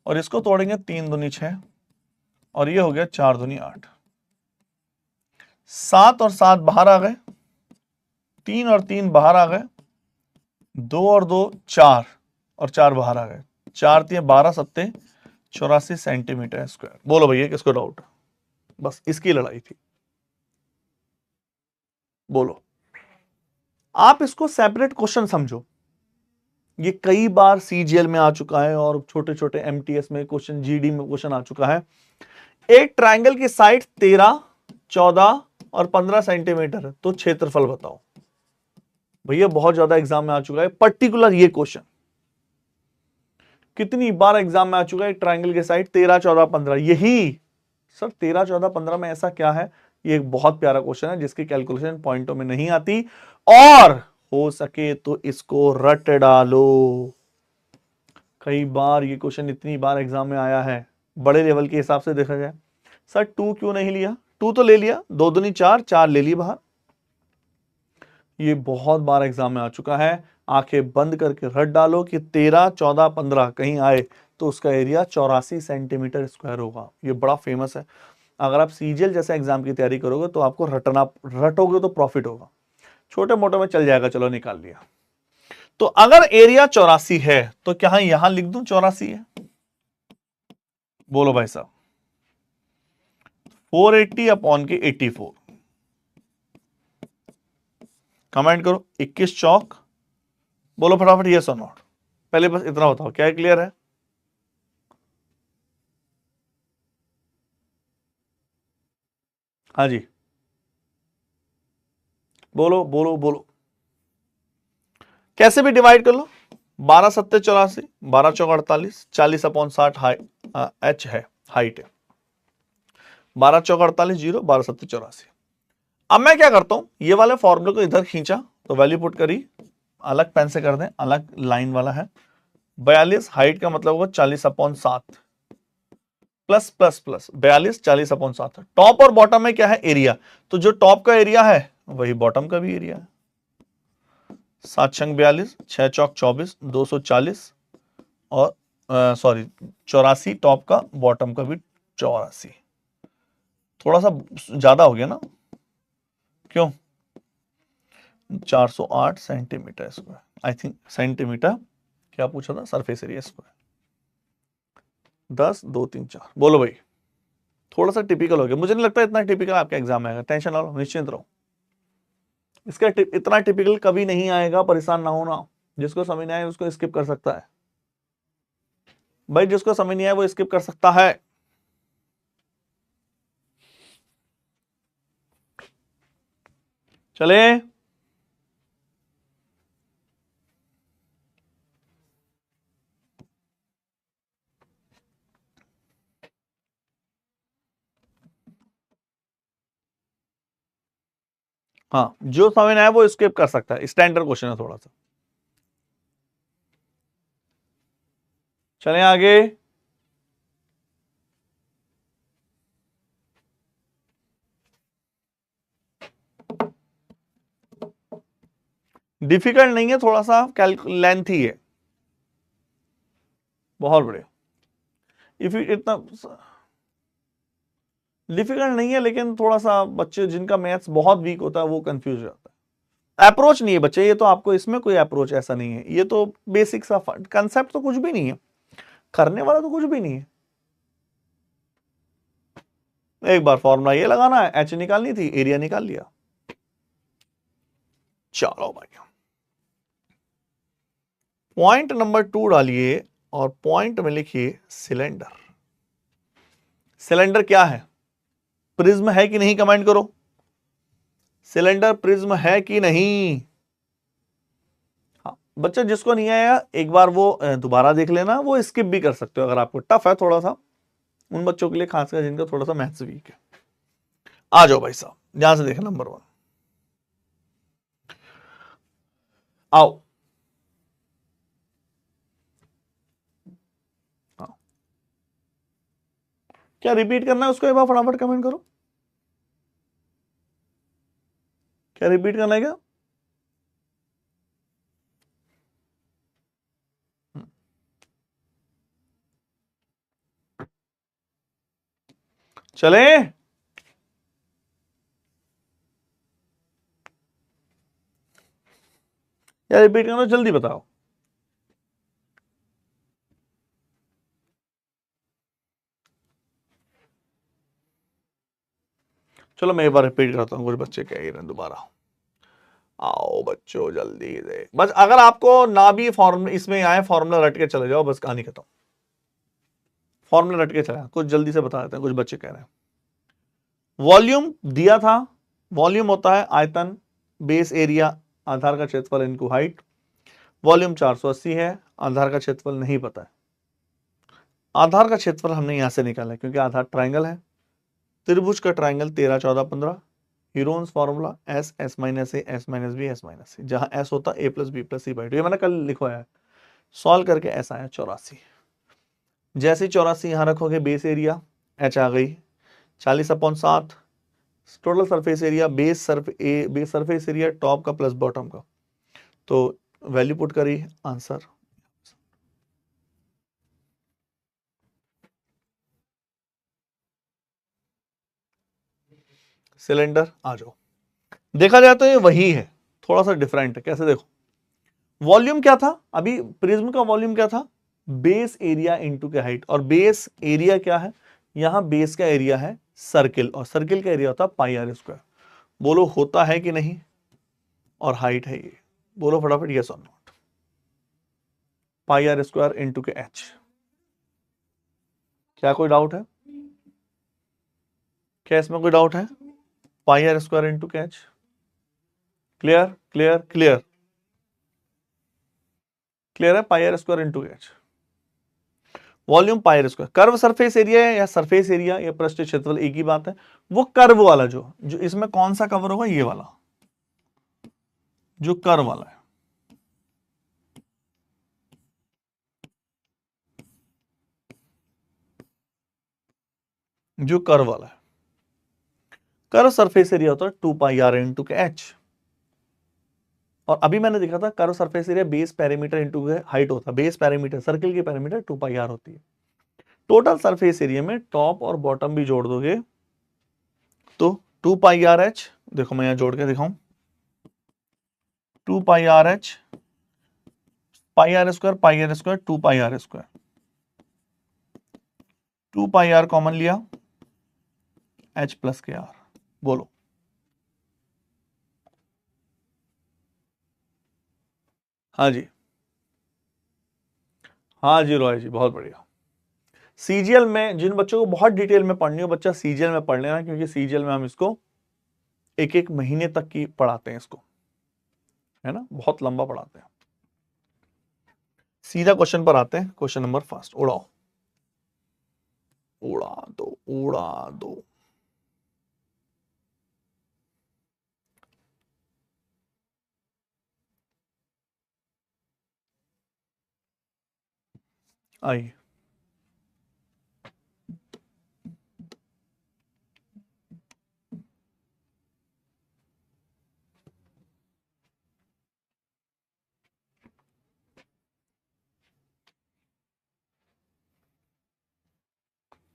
और इसको तोड़ेंगे 3 दूनी 6, और ये हो गया 4 दूनी 8। 7 और 7 बाहर आ गए, 3 और 3 बाहर आ गए, 2 और 2 4, और 4 बाहर आ गए, 4 3 12 7 84 सेंटीमीटर स्क्वायर। बोलो भैया किसको डाउट है? बस इसकी लड़ाई थी। बोलो, आप इसको सेपरेट क्वेश्चन समझो, ये कई बार सीजीएल में आ चुका है और छोटे छोटे एमटीएस में क्वेश्चन, जीडी में क्वेश्चन आ चुका है। एक ट्रायंगल की साइड 13, 14 और 15 सेंटीमीटर है, तो क्षेत्रफल बताओ। भैया बहुत ज्यादा एग्जाम में आ चुका है पर्टिकुलर ये क्वेश्चन, कितनी बार एग्जाम में आ चुका है। ट्रायंगल की साइड 13, 14, 15, यही सर 13, 14, 15 में ऐसा क्या है? ये एक बहुत प्यारा क्वेश्चन है जिसकी कैलकुलेशन पॉइंटों में नहीं आती, और हो सके तो इसको रट डालो। कई बार ये क्वेश्चन इतनी बार एग्जाम में आया है, बड़े लेवल के हिसाब से देखा जाए। सर 2 क्यों नहीं लिया? 2 तो ले लिया, 2 दूनी 4, 4 ले ली बाहर। ये बहुत बार एग्जाम में आ चुका है। आंखें बंद करके रट डालो कि 13, 14, 15 कहीं आए तो उसका एरिया 84 सेंटीमीटर स्क्वायर होगा। ये बड़ा फेमस है। अगर आप सीजीएल जैसे एग्जाम की तैयारी करोगे तो आपको रटोगे तो प्रॉफिट होगा, छोटे मोटे में चल जाएगा। चलो निकाल लिया। तो अगर एरिया 84 है तो क्या यहां लिख दूं 84 है? बोलो भाई साहब, 480 अपॉन के 84। कमेंट करो 21 चौक। बोलो फटाफट यस और नॉट। पहले बस इतना बताओ, क्या क्लियर है? हाँ जी, बोलो बोलो बोलो। कैसे भी डिवाइड कर लो, 12 7 84, 12 चौक 48, 40 अपॉन 60 एच है, हाइट है। 12 चौक 48 0, 12 7 84। अब मैं क्या करता हूं, ये वाले फॉर्मूले को इधर खींचा तो वैल्यू पुट करी, अलग पेन से कर दें, अलग लाइन वाला है। 42 हाइट का मतलब होगा 40 upon 7, plus plus plus 42 40 upon 7। Top और बॉटम में क्या है? एरिया। तो जो टॉप का एरिया है वही बॉटम का भी एरिया है। 7 छंग 42, 6 चौक 24, 240, और सॉरी 84 टॉप का, बॉटम का भी 84। थोड़ा सा ज्यादा हो गया ना, क्यों? 408 centimetre square, I think centimetre. क्या पूछा था? Surface area square. 10 2 3 4। बोलो भाई, थोड़ा सा टिपिकल हो गया। मुझे नहीं लगता इतना टिपिकल आपका एग्जाम में आएगा, टेंशन ना लो, निश्चिंत रहो। इसका इतना टिपिकल कभी नहीं आएगा, परेशान ना होना। जिसको समझ नहीं आए उसको स्किप कर सकता है भाई, जिसको समझ नहीं आए वो स्किप कर सकता है। चले, हाँ जो समझ नहीं आए वो स्किप कर सकता है, स्टैंडर्ड क्वेश्चन है थोड़ा सा। चलें आगे। डिफिकल्ट नहीं है, थोड़ा सा लेंथ ही है, बहुत बढ़िया। इफ इतना डिफिकल्ट नहीं है, लेकिन थोड़ा सा बच्चे जिनका मैथ्स बहुत वीक होता है वो कंफ्यूज हो जाता है। अप्रोच नहीं है बच्चे, ये तो आपको इसमें कोई अप्रोच ऐसा नहीं है, ये तो बेसिक सा कंसेप्ट तो कुछ भी नहीं है, करने वाला तो कुछ भी नहीं है। एक बार फॉर्मूला ये लगाना है, एच निकालनी थी, एरिया निकाल लिया। चलो भाई, पॉइंट नंबर 2 डालिए और पॉइंट में लिखिए सिलेंडर। सिलेंडर क्या है? प्रिज्म है कि नहीं, कमेंट करो। सिलेंडर प्रिज्म है कि नहीं? हाँ बच्चे, जिसको नहीं आया एक बार वो दोबारा देख लेना, वो स्किप भी कर सकते हो अगर आपको टफ है थोड़ा सा, उन बच्चों के लिए खासकर जिनका थोड़ा सा मैथ्स वीक है। आ जाओ भाई साहब, ध्यान से देखो नंबर 1। आओ, आओ। क्या रिपीट करना है उसको, एक बार फटाफट कमेंट करो। क्या रिपीट करना है क्या? चले, या रिपीट करना, जल्दी बताओ। चलो मैं एक बार रिपीट करता हूँ, कुछ बच्चे कह ही रहे हैं दोबारा। आओ बच्चों जल्दी से, बस अगर आपको ना भी फॉर्मूला इसमें आए, फॉर्मूला रट के चले जाओ, बस कहानी खत्म। फॉर्मूला रट के चले, कुछ जल्दी से बता देते हैं, कुछ बच्चे कह रहे हैं। वॉल्यूम दिया था, वॉल्यूम होता है आयतन, बेस एरिया, आधार का क्षेत्रफल इनटू हाइट। वॉल्यूम 480 है, आधार का क्षेत्रफल नहीं पता है। आधार का क्षेत्रफल हमने यहां से निकाला है क्योंकि आधार ट्राइंगल है, त्रिभुज का triangle 13 14 15। Heron's formula S S minus A S minus B S minus C, जहां एस होता है A plus B plus C by 2, ये मैंने कल लिखवाया है। सॉल्व करके एस आया 84। जैसे 84 यहां रखोगे, बेस एरिया एच आ गई 40/7, total surface area, base surface area top का प्लस बॉटम का, तो वैल्यू पुट करी, आंसर। सिलेंडर आ जाओ, देखा जाए तो ये वही है, थोड़ा सा डिफरेंट है। कैसे देखो, वॉल्यूम क्या था अभी, प्रिज्म का वॉल्यूम क्या था, बेस एरिया इनटू के हाइट, और बेस एरिया क्या है, यहां बेस का एरिया है सर्किल, और सर्किल का एरिया होता है पाई आर स्क्वायर। बोलो होता है कि नहीं, और हाइट है ये, बोलो फटाफट यस और not. Pi R square into के एच, क्या कोई डाउट है? क्या इसमें कोई डाउट है? पाई आर स्क्वायर इनटू के H, clear clear clear clear है, पाई आर स्क्वायर इनटू के H. Volume pi R square, curve surface area है या सरफेस एरिया या पृष्ठ क्षेत्रफल, एक ही बात है। वो कर्व वाला जो जो इसमें कौन सा कवर होगा, ये वाला जो कर्व वाला है, जो कर्व वाला है। कर्व सरफेस एरिया होता है 2 पाई आर इंटू के एच, और अभी मैंने देखा था curve surface area base parameter into के हाइट होता है। बेस पैरामीटर सर्किल की पैरामीटर 2 पाई आर होती है। टोटल सरफेस एरिया में टॉप और बॉटम भी जोड़ दोगे तो 2 पाई आर एच, देखो मैं यहां जोड़ के दिखाऊं, 2 pi R H, pi R square 2 pi R square, 2 pi R common लिया, एच प्लस के आर। बोलो, हाँ जी, हाँ जी रॉय जी, बहुत बढ़िया। सीजीएल में जिन बच्चों को बहुत डिटेल में पढ़नी हो, बच्चा सीजीएल में पढ़ लेना, क्योंकि सीजीएल में हम इसको एक एक महीने तक की पढ़ाते हैं इसको, है ना, बहुत लंबा पढ़ाते हैं। सीधा क्वेश्चन पर आते हैं, क्वेश्चन नंबर फर्स्ट, उड़ाओ, उड़ा दो उड़ा दो। आइए,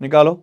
निकालो।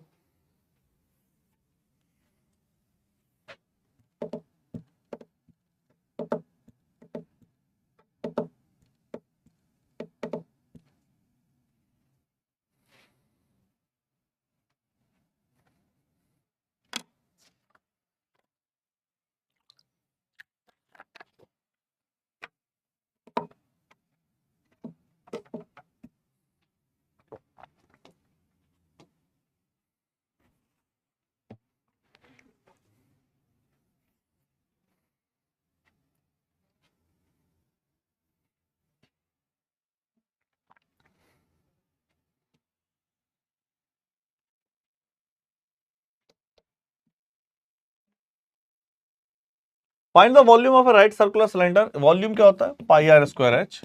Find the volume of a right circular cylinder. Volume क्या होता है? Pi R square H.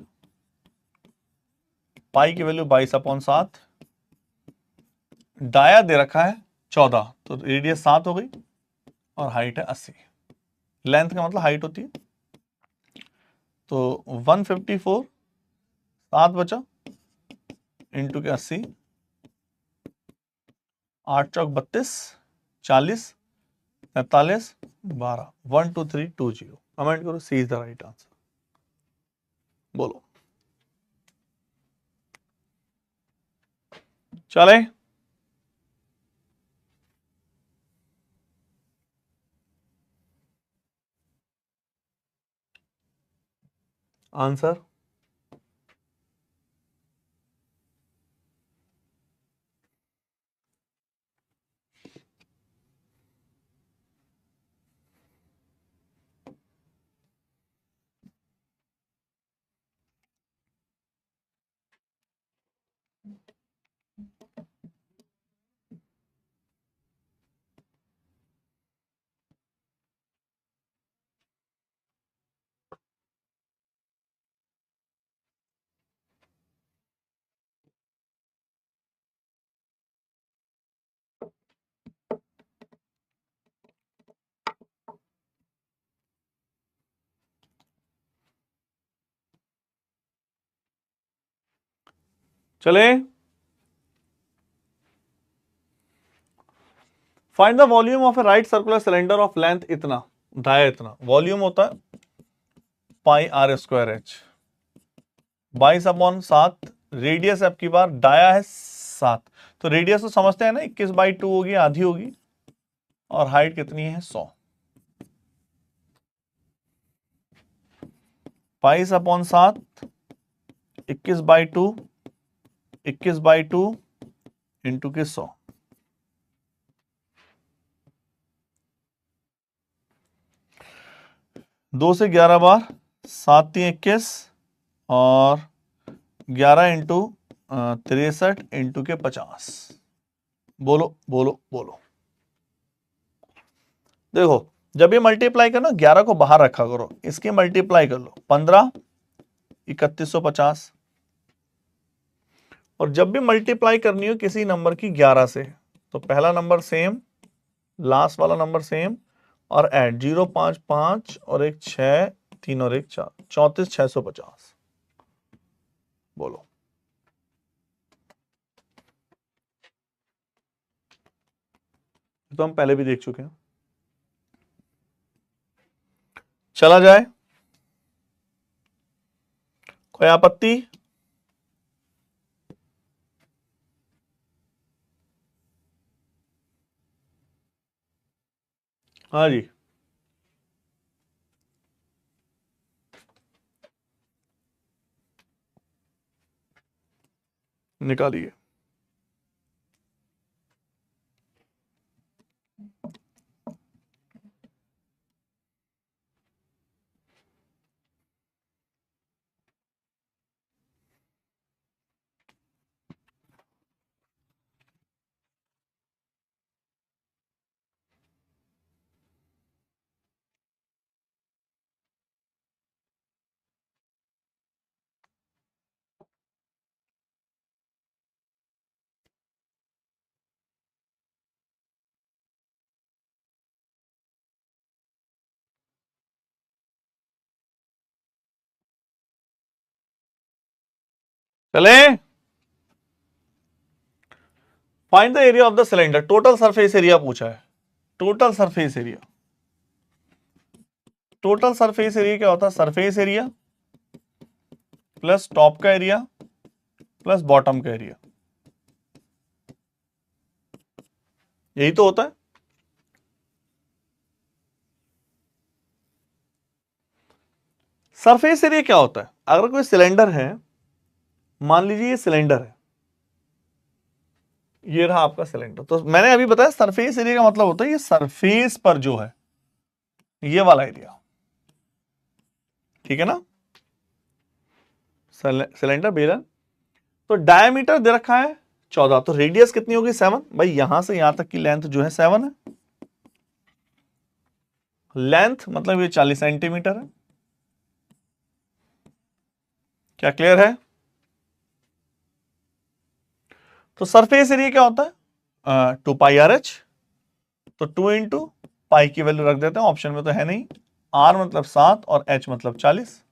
पाई की वैल्यू 22/7। डाया दे रखा है 14, तो रेडियस 7 हो गई और हाइट है 80। लेंथ का मतलब हाइट होती है, तो 154 7 बचा इंटू के 80, 8 चौक 32, 40, 43, 12, 12320। कमेंट करो, सी इज द राइट आंसर। बोलो चले। आंसर चले। Find the volume of A right circular cylinder of length इतना, डाया इतना। वॉल्यूम होता है pi R square H, 22/7। Radius आपकी बार डाया है 7, तो रेडियस तो समझते हैं ना, 21/2 होगी, आधी होगी। और हाइट कितनी है? 100। 22/7, 21/2, 21/2 इंटू के 100। 2 से 11 बार, 7 3 21 और 11 इंटू 63 इंटू के 50। बोलो बोलो बोलो। देखो, जब ये मल्टीप्लाई करो, 11 को बाहर रखा करो, इसकी मल्टीप्लाई कर लो, 15 3150। और जब भी मल्टीप्लाई करनी हो किसी नंबर की 11 से, तो पहला नंबर सेम, लास्ट वाला नंबर सेम, और ऐड 0 5 5 और एक 6, 3 और एक 4, 34,650। बोलो तो हम पहले भी देख चुके हैं। चला जाए, कोई आपत्ति? हाँ जी, निकालिए। चले। Find the area of the cylinder. Total surface area पूछा है। Total surface area, total surface area क्या होता है? सरफेस एरिया प्लस टॉप का एरिया प्लस बॉटम का एरिया, यही तो होता है। सरफेस एरिया क्या होता है? अगर कोई सिलेंडर है, मान लीजिए ये सिलेंडर है, ये रहा आपका सिलेंडर, तो मैंने अभी बताया सरफेस एरिया का मतलब होता है ये सरफेस पर जो है ये वाला एरिया, ठीक है ना? सिलेंडर बेलन, तो डायमीटर दे रखा है 14, तो रेडियस कितनी होगी? 7। भाई यहां से यहां तक की लेंथ जो है 7 है। लेंथ मतलब ये 40 सेंटीमीटर है। क्या क्लियर है? तो सरफेस एरिया क्या होता है? 2πRH। तो 2 इंटू पाई की वैल्यू रख देते हैं, ऑप्शन में तो है नहीं। R मतलब 7 और H मतलब 40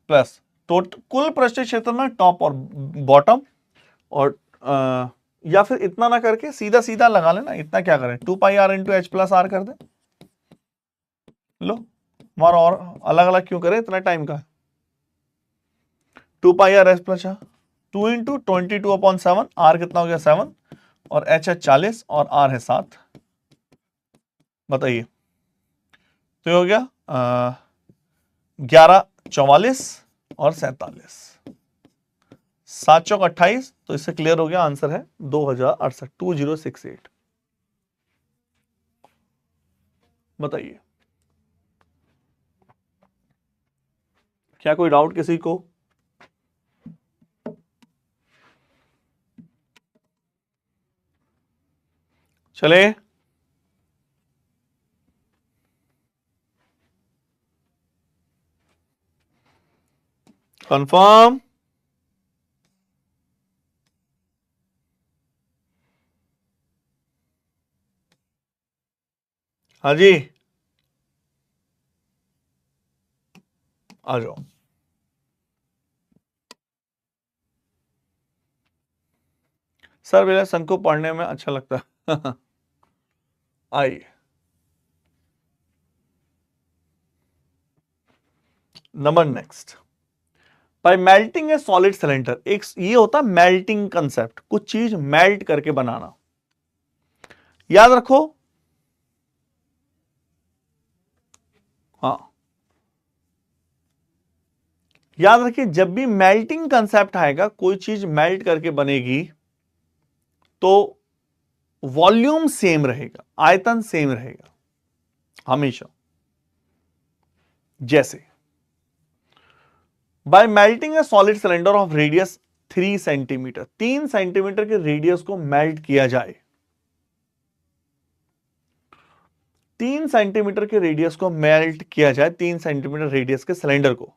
प्लस कुल पृष्ठीय क्षेत्र में टॉप और बॉटम, और या फिर इतना ना करके सीधा सीधा लगा लेना। इतना क्या करें, 2πR into H plus are कर दे। लो, हमारा और अलग अलग क्यों करें, इतना टाइम का। 2πR H plus 2 into 22/7, are कितना हो गया 7, और एच है 40 और आर है 7। बताइए, तो ये हो गया 11, 44 और 47, 7 चौक 28। तो इससे क्लियर हो गया, आंसर है 2068, 2068। बताइए, क्या कोई डाउट किसी को? चले, कंफर्म? हाँ जी, आ जाओ। सर मेरा शंकु पढ़ने में अच्छा लगता है। आइए, नंबर नेक्स्ट। बाय मेल्टिंग ए सॉलिड सिलेंडर, एक ये होता है मेल्टिंग कंसेप्ट, कुछ चीज मेल्ट करके बनाना। याद रखो, हाँ याद रखिए, जब भी मेल्टिंग कंसेप्ट आएगा, कोई चीज मेल्ट करके बनेगी, तो वॉल्यूम सेम रहेगा, आयतन सेम रहेगा हमेशा। जैसे bye melting A solid cylinder of radius 3 centimetre, 3 centimetre के रेडियस को मेल्ट किया जाए, 3 सेंटीमीटर के रेडियस को मेल्ट किया जाए, 3 सेंटीमीटर रेडियस के सिलेंडर को,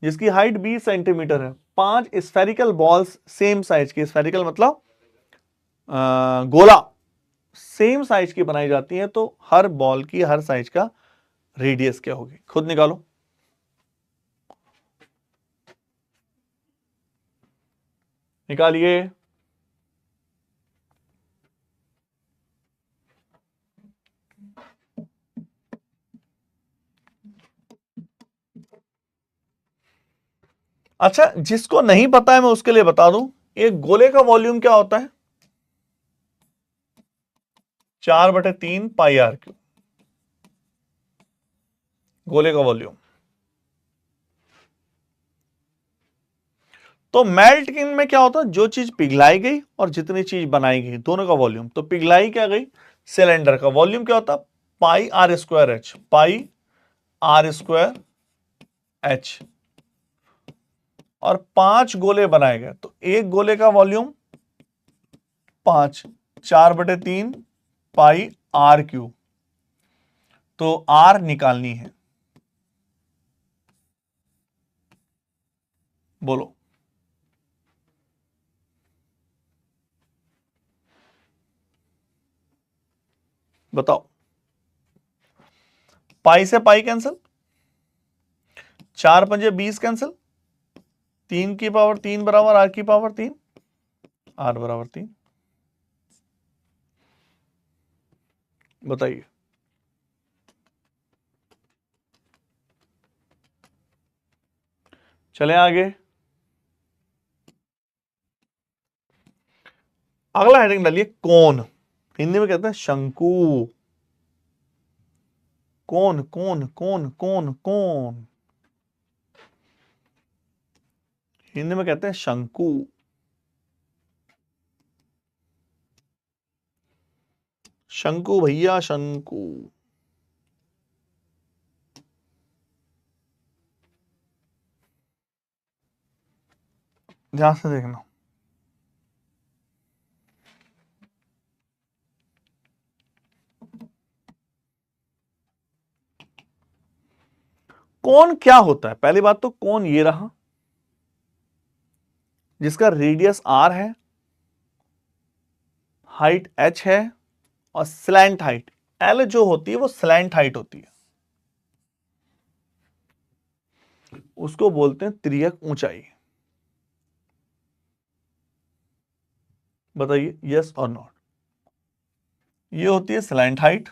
जिसकी हाइट 20 सेंटीमीटर है। 5 स्फेरिकल बॉल्स सेम साइज की, स्फेरिकल मतलब गोला, सेम साइज की बनाई जाती है, तो हर बॉल की हर साइज का रेडियस क्या होगी, खुद निकालो। निकालिए। अच्छा, जिसको नहीं पता है मैं उसके लिए बता दूं, एक गोले का वॉल्यूम क्या होता है? 4/3πr3, गोले का वॉल्यूम। तो मेल्ट में क्या होता है, जो चीज पिघलाई गई और जितनी चीज बनाई गई, दोनों का वॉल्यूम। तो पिघलाई क्या गई, सिलेंडर का वॉल्यूम क्या होता है, πr²h, πr²h। और 5 गोले बनाए गए, तो एक गोले का वॉल्यूम 5, 4/3πr3। तो आर निकालनी है, बोलो। बताओ, पाई से पाई कैंसिल, 4×5 = 20 कैंसिल, 3 की पावर 3 बराबर r की पावर 3, r = 3। बताइए, चले आगे। अगला हेडिंग डालिए, कोन। हिंदी में कहते हैं शंकु। कोन कोन कोन कोन कोन, हिंदी में कहते हैं शंकु। शंकु भैया, शंकु। ध्यान से देखना। कोन क्या होता है? पहली बात तो कोन ये रहा, जिसका रेडियस r है, हाइट h है, और स्लैंट हाइट l जो होती है वो स्लैंट हाइट होती है, उसको बोलते हैं त्रियक ऊंचाई। बताइए यस और नॉट। ये होती है स्लैंट हाइट,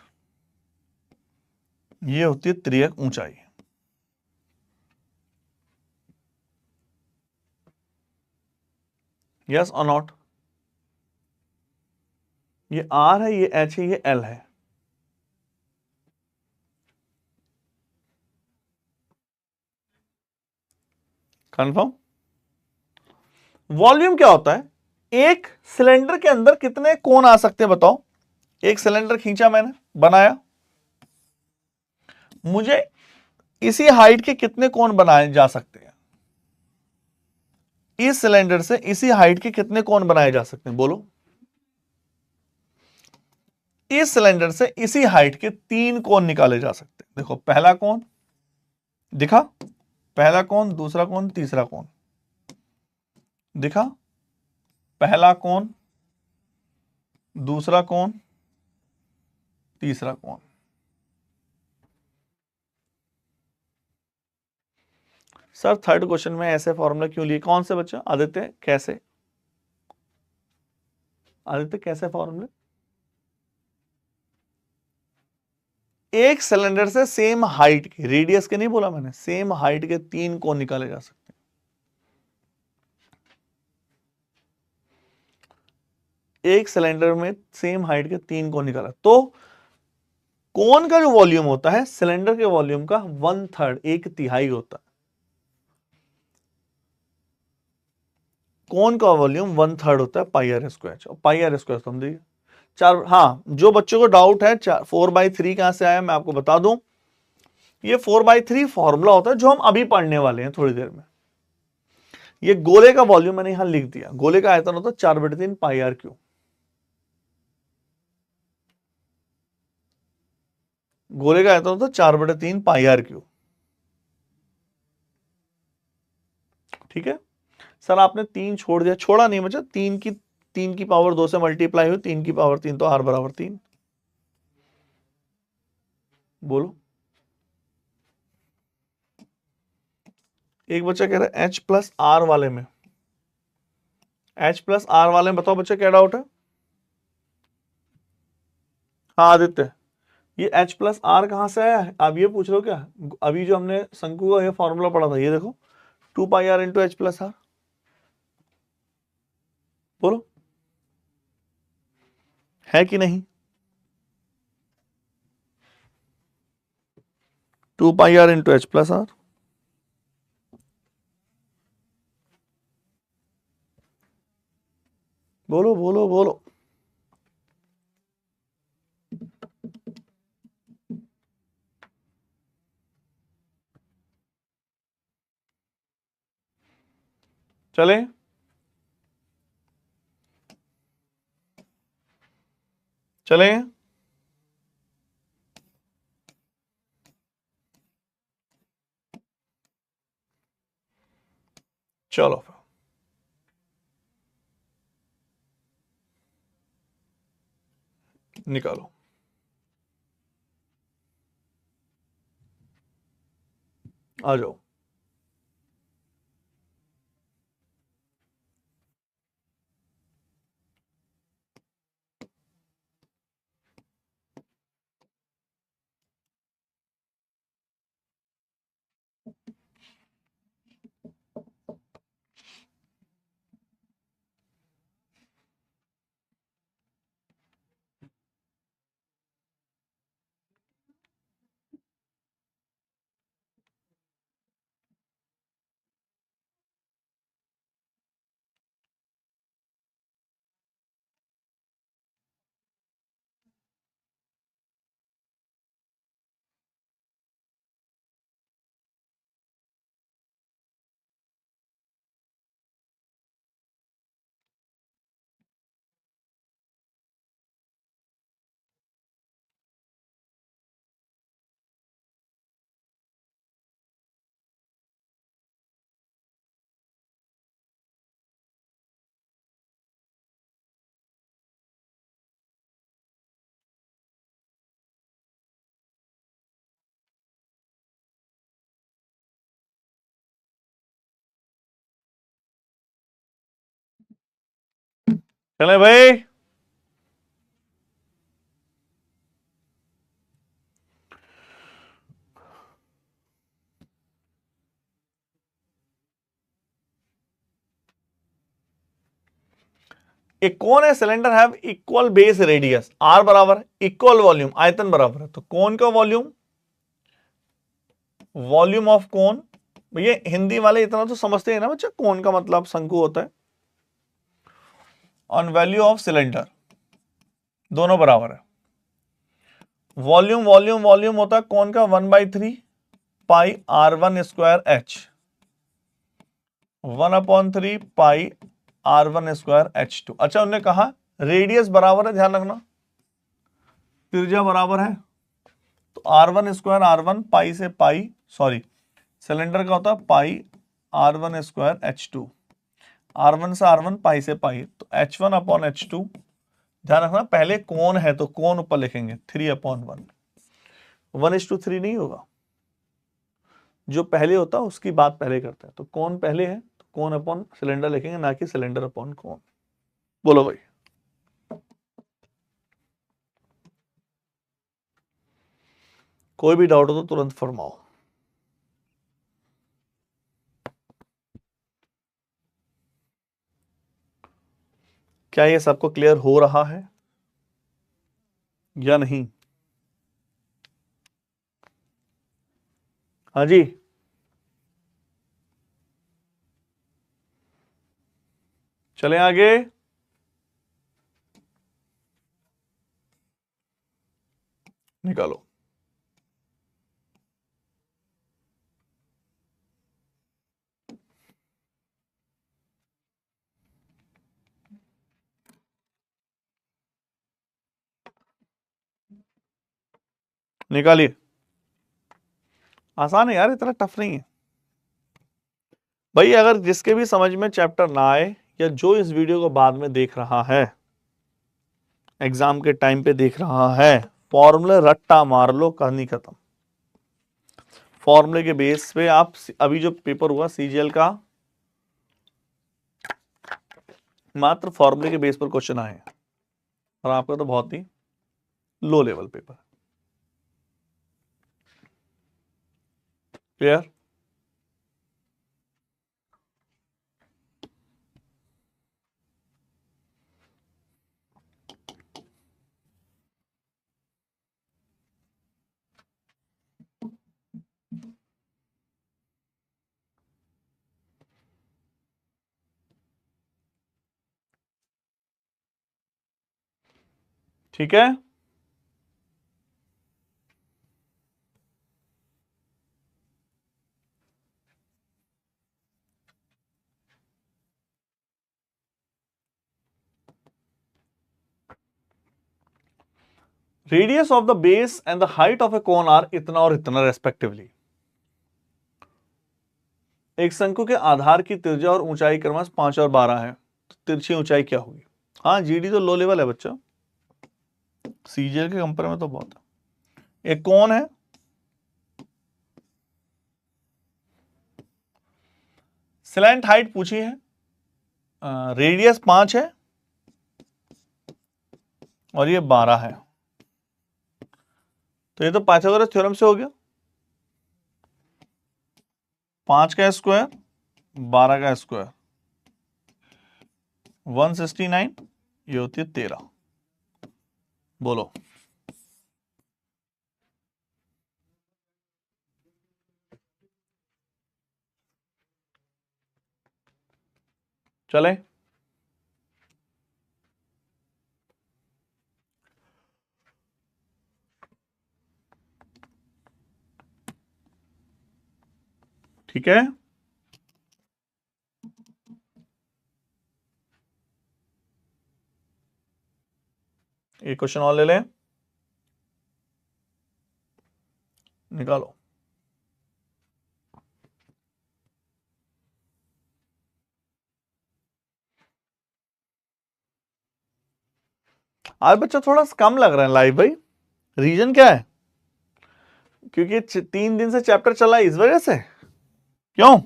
ये होती है त्रियक ऊंचाई। यस और नॉट। ये r है, ये h है, ये l है। कंफर्म। वॉल्यूम क्या होता है? एक सिलेंडर के अंदर कितने कोण आ सकते हैं बताओ? एक सिलेंडर खींचा मैंने, बनाया, मुझे इसी हाइट के कितने कोण बनाए जा सकते हैं? इस सिलेंडर से इसी हाइट के कितने कोण बनाए जा सकते हैं बोलो? इस सिलेंडर से इसी हाइट के 3 कोण निकाले जा सकते हैं। देखो पहला कोण दिखा, पहला कोण, दूसरा कोण, तीसरा कोण दिखा, पहला कोण, दूसरा कोण, तीसरा कोण। सर थर्ड क्वेश्चन में ऐसे फॉर्मूला क्यों लिए? कौन से बच्चा? आदित्य कैसे? आदित्य कैसे फॉर्मूले? एक सिलेंडर से सेम हाइट के, रेडियस के नहीं बोला मैंने, सेम हाइट के 3 कोण निकाले जा सकते हैं। एक सिलेंडर में सेम हाइट के 3 कोण निकाला तो कोण का जो वॉल्यूम होता है सिलेंडर के वॉल्यूम का 1/3, 1/3 होता है। कोण का वॉल्यूम 1/3 होता है पाई आर स्क्वायर। और पाई आर स्क्वायर समझिए चार। हाँ, जो बच्चों को डाउट है 4/3 कहां से आया मैं आपको बता दूं, ये 4/3 फॉर्मूला होता है जो हम अभी पढ़ने वाले हैं थोड़ी देर में। ये गोले का वॉल्यूम मैंने यहां लिख दिया, गोले का आयतन होता है 4/3 पाई आर क्यूब। गोले का आयतन होता है 4/3 पाई आर क्यूब। ठीक है सर, आपने 3 छोड़ दिया, छोड़ा नहीं बचा, 3 की पावर 2 से मल्टीप्लाई हुई, 3 की पावर 3 तो r बराबर 3। बोलो। एक बच्चा कह रहा है h प्लस आर वाले में, h प्लस आर वाले में बताओ बच्चा क्या डाउट है? हाँ आदित्य, ये h प्लस आर कहां से आया है आप ये पूछ रहे हो क्या? अभी जो हमने शंकु का ये फॉर्मूला पढ़ा था, ये देखो 2πr into H plus R. बोलो है कि नहीं? 2πr into H plus R. बोलो बोलो बोलो। चले चले चलो निकालो। आ जाओ। चले भाई। एक कोन है, cylinder have equal base radius, R बराबर इक्वल वॉल्यूम, आयतन बराबर है, तो कोन का वॉल्यूम, वॉल्यूम ऑफ कोन, भैया हिंदी वाले इतना तो समझते हैं ना बच्चा, कोन का मतलब शंकु होता है, ऑन वैल्यू ऑफ सिलेंडर, दोनों बराबर है। वॉल्यूम वॉल्यूम वॉल्यूम होता है कोन का 1/3 पाई R1 स्क्वायर H, 1/3 पाई R1 स्क्वायर H2। अच्छा, उन्होंने कहा रेडियस बराबर है, ध्यान रखना, त्रिज्या बराबर है, तो R1 स्क्वायर R1 पाई से पाई, सॉरी सिलेंडर का होता है पाई R1 स्क्वायर H2, R1 से R1 पाई से पाई, तो H1/H2। ध्यान रखना पहले कोण है तो कोण ऊपर लिखेंगे 3/1, 1:3 नहीं होगा, जो पहले होता है उसकी बात पहले करते हैं, तो कोण पहले है तो कोण अपॉन सिलेंडर लिखेंगे, ना कि सिलेंडर अपॉन कोण। बोलो भाई। कोई भी डाउट हो तो तुरंत फरमाओ। क्या ये सबको क्लियर हो रहा है या नहीं? हाँ जी, चलें आगे। निकालो। निकालिए। आसान है यार, इतना टफ नहीं है भाई। अगर जिसके भी समझ में चैप्टर ना आए, या जो इस वीडियो को बाद में देख रहा है, एग्जाम के टाइम पे देख रहा है, फॉर्मूले रट्टा मार लो, कहानी खत्म। फॉर्मूले के बेस पे आप, अभी जो पेपर हुआ सीजीएल का, मात्र फॉर्मूले के बेस पर क्वेश्चन आए, और आपका तो बहुत ही लो लेवल पेपर। क्लियर? ठीक है। Radius of the base and the height of a cone R इतना और इतना रेस्पेक्टिवली। एक शंकु के आधार की त्रिज्या और ऊंचाई क्रमश 5 और 12 है, तो तिरछी ऊंचाई क्या होगी? हाँ, जीडी तो लो लेवल है बच्चा, सीजीएल के कंपेयर में तो बहुत है। एक कोन है, स्लैंट हाइट पूछी है, रेडियस 5 है और ये 12 है, तो ये तो पाइथागोरस थ्योरम से हो गया। 5 का स्क्वायर 12 का स्क्वायर 169, ये होती है 13। बोलो। चले। ठीक है, एक क्वेश्चन और ले लें, निकालो। आज बच्चा थोड़ा कम लग रहा है लाइव भाई, रीजन क्या है? क्योंकि 3 दिन से चैप्टर चला है, इस वजह से? क्यों?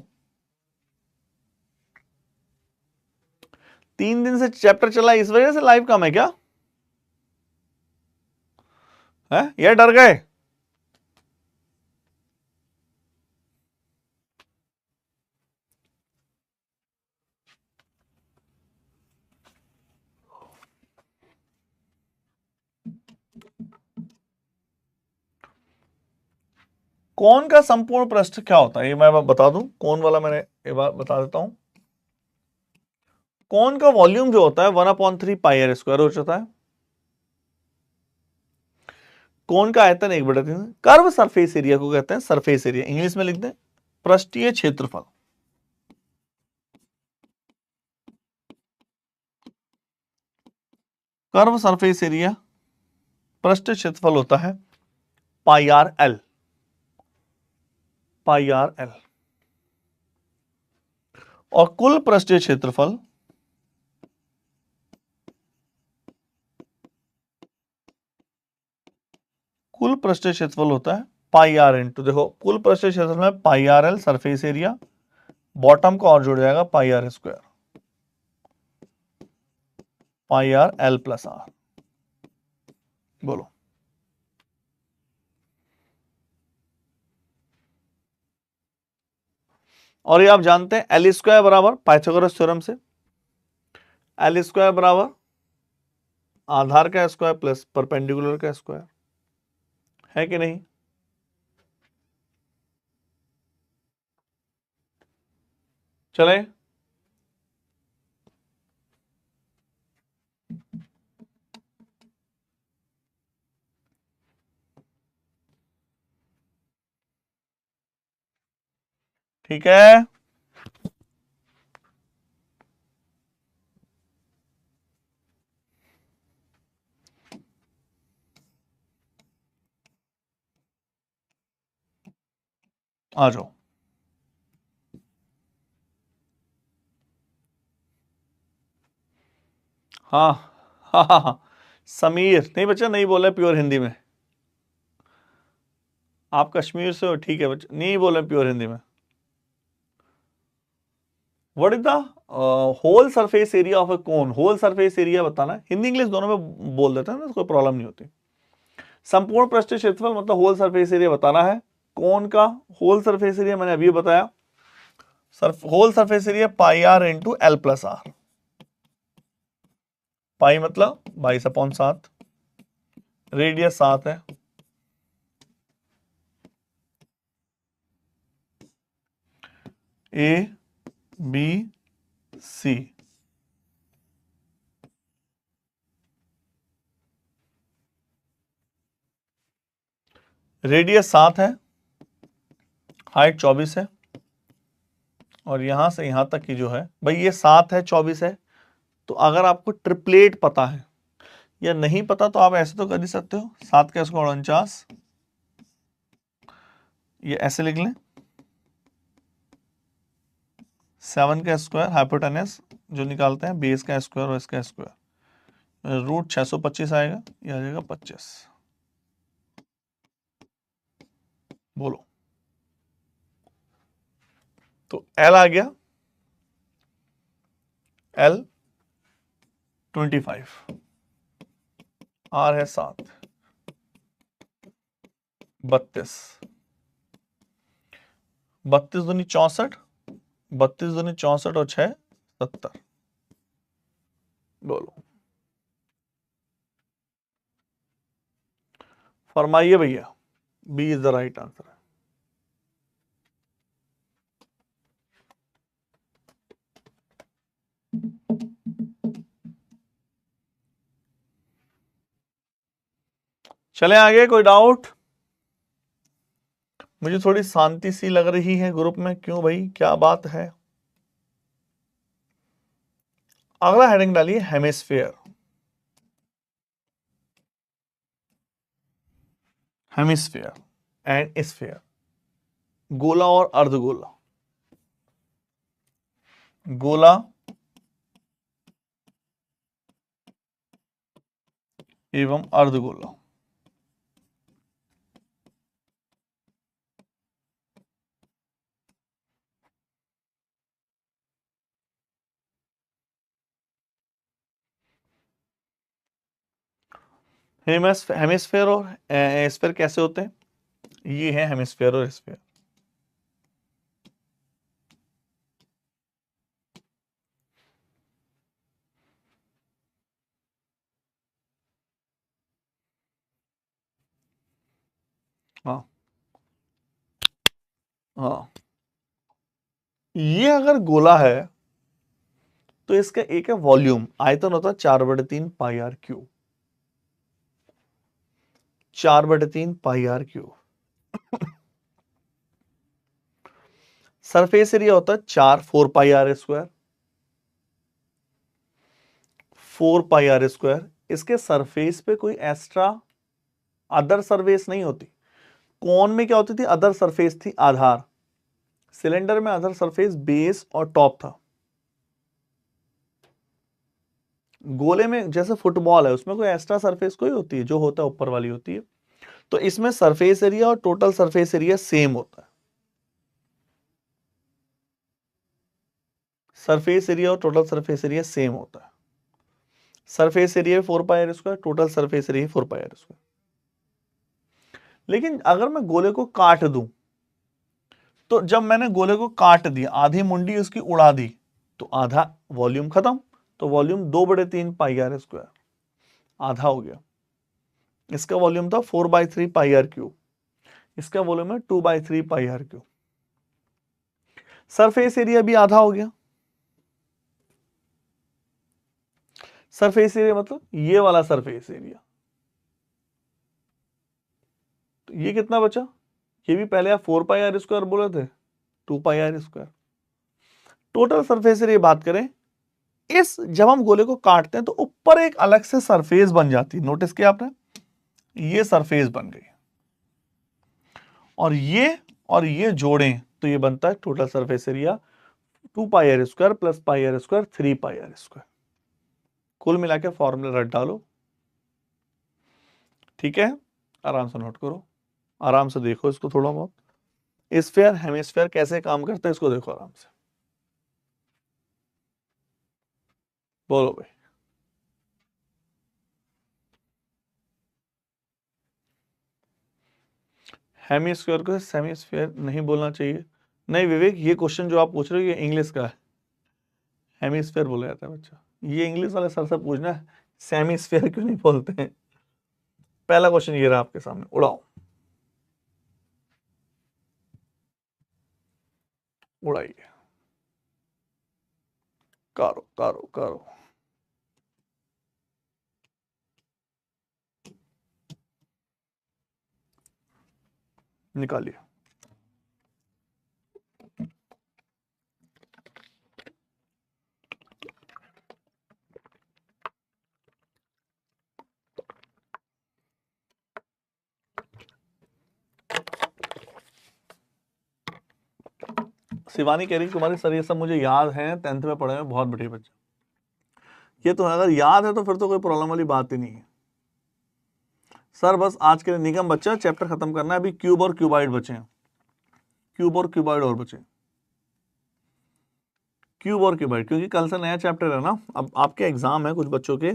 3 दिन से चैप्टर चला इस वजह से लाइव कम है क्या है? ये डर गए? कौन का संपूर्ण पृष्ठ क्या होता है ये मैं बता दूं। कौन वाला मैंने एक बार बता देता हूं। कौन का वॉल्यूम जो होता है 1/3 पाई आर स्क्वायर हो जाता है। कौन का आयतन 1/3। कर्व सरफेस एरिया को कहते हैं सरफेस एरिया, इंग्लिश में लिख दें पृष्ठीय क्षेत्रफल। कर्व सरफेस एरिया पृष्ठ क्षेत्रफल होता है पाई आर एल, पाई आर एल। और कुल पृष्ठीय क्षेत्रफल कुल पृष्ठीय क्षेत्रफल होता है पाई आर इंटू, देखो कुल पृष्ठीय क्षेत्रफल में pi R L surface area, bottom को और जुड़ जाएगा pi R square, pi R L plus R. बोलो। और ये आप जानते हैं एल स्क्वायर बराबर पाइथागोरस थ्योरम से एल स्क्वायर बराबर आधार का स्क्वायर प्लस परपेंडिकुलर का स्क्वायर, है कि नहीं? चले। ठीक है। आ जाओ। हाँ हाँ हाँ हाँ। समीर नहीं बच्चा, नहीं बोले प्योर हिंदी में। आप कश्मीर से हो, ठीक है बच्चा, नहीं बोले प्योर हिंदी में। What is the whole surface area of a cone. Whole surface area बताना है, हिंदी इंग्लिश दोनों में बोल देते हैं ना, कोई प्रॉब्लम नहीं होती। संपूर्ण पृष्ठीय क्षेत्रफल मतलब होल सरफेस एरिया बताना है। कोन का होल सरफेस एरिया मैंने अभी बताया, whole surface area pi R into L plus R. Pi मतलब 22/7, रेडियस 7 है, ए बी सी। रेडियस 7 है, हाइट 24 है, और यहां से यहां तक की जो है भाई ये 7 है 24 है। तो अगर आपको ट्रिपलेट पता है या नहीं पता तो आप ऐसे तो कर ही सकते हो, 7 का स्क्वायर 49, ये ऐसे लिख लें 7 का स्क्वायर हाइपोटेनस जो निकालते हैं बेस का स्क्वायर और इसका स्क्वायर, रूट 625 आएगा, ये आ जाएगा 25। बोलो। तो एल आ गया, एल 25, आर है 7, 32, 32 दूनी 64, 32 दूनी 64 और 6 70। बोलो। फरमाइए भैया, B is the right answer. चले आगे, कोई डाउट? मुझे थोड़ी शांति सी लग रही है ग्रुप में, क्यों भाई, क्या बात है? अगला हेडिंग डालिए हेमिस्फेयर। हेमिस्फेयर एंड स्फेयर, गोला और अर्धगोला। गोला एवं अर्धगोला। हेमिस्फेयर और स्फेयर कैसे होते हैं? ये है हेमिस्फेयर और स्फेयर। हाँ हाँ, ये अगर गोला है तो इसका एक है वॉल्यूम, आयतन होता है 4/3 πr³। 4/3 πr³। सरफेस एरिया होता है 4 πr²। 4 πr²। इसके सरफेस पे कोई एक्स्ट्रा अदर सरफेस नहीं होती। कोन में क्या होती थी? अदर सरफेस थी, आधार। सिलेंडर में अदर सरफेस बेस और टॉप था। गोले में जैसे फुटबॉल है, उसमें कोई एक्स्ट्रा सरफेस कोई होती है? जो होता है ऊपर वाली होती है। तो इसमें सरफेस एरिया और टोटल सरफेस एरिया सेम होता है। सरफेस एरिया और टोटल सरफेस एरिया सेम होता है। Surface area 4 πr², total surface area 4 πr²। लेकिन अगर मैं गोले को काट दूं, तो जब मैंने गोले को काट दिया, आधी मुंडी उसकी उड़ा दी, तो आधा वॉल्यूम खत्म। तो वॉल्यूम 2/3 πr², आधा हो गया। इसका वॉल्यूम था 4/3 πr³। इसका वॉल्यूम है 2/3 πr³। सरफेस एरिया भी आधा हो गया। सरफेस एरिया मतलब ये वाला सरफेस एरिया। तो ये कितना बचा? ये भी पहले आप 4 πr² बोले थे, 2 πr²। टोटल सरफेस एरिया बात करें, इस जब हम गोले को काटते हैं तो ऊपर एक अलग से सरफेस बन जाती है। नोटिस किया आपने? ये सरफेस बन गई, और ये जोड़ें तो ये बनता है total surface area 2 πr² + πr², 3 πr²। कुल मिला के फॉर्मूला रट डालो। ठीक है, आराम से नोट करो, आराम से देखो इसको थोड़ा बहुत। स्फीयर हेमिस्फीयर कैसे काम करता है इसको देखो आराम से। बोलो भाई। हेमिस्फीयर को सेमीस्फीयर नहीं बोलना चाहिए। नहीं विवेक, ये क्वेश्चन जो आप पूछ रहे हो ये इंग्लिश का है। हेमिस्फीयर बोला जाता है बच्चा। ये इंग्लिश वाले सर से पूछना है, सेमीस्फीयर क्यों नहीं बोलते हैं। पहला क्वेश्चन ये रहा आपके सामने, उड़ाओ, उड़ाइए, करो करो करो। निकालिए। शिवानी कह रही तुम्हारे सर ये सब मुझे याद है, 10th में पढ़े हैं, बहुत बढ़िया बच्चा। ये तो अगर याद है तो फिर तो कोई प्रॉब्लम वाली बात ही नहीं है। सर बस आज के लिए निगम बच्चा चैप्टर खत्म करना है। अभी क्यूब और क्यूबाइड बचे हैं, क्यूब और क्यूबाइड और बचे। क्यूब और क्यूबाइड, क्योंकि कल से नया चैप्टर है ना, अब आपके एग्जाम है कुछ बच्चों के,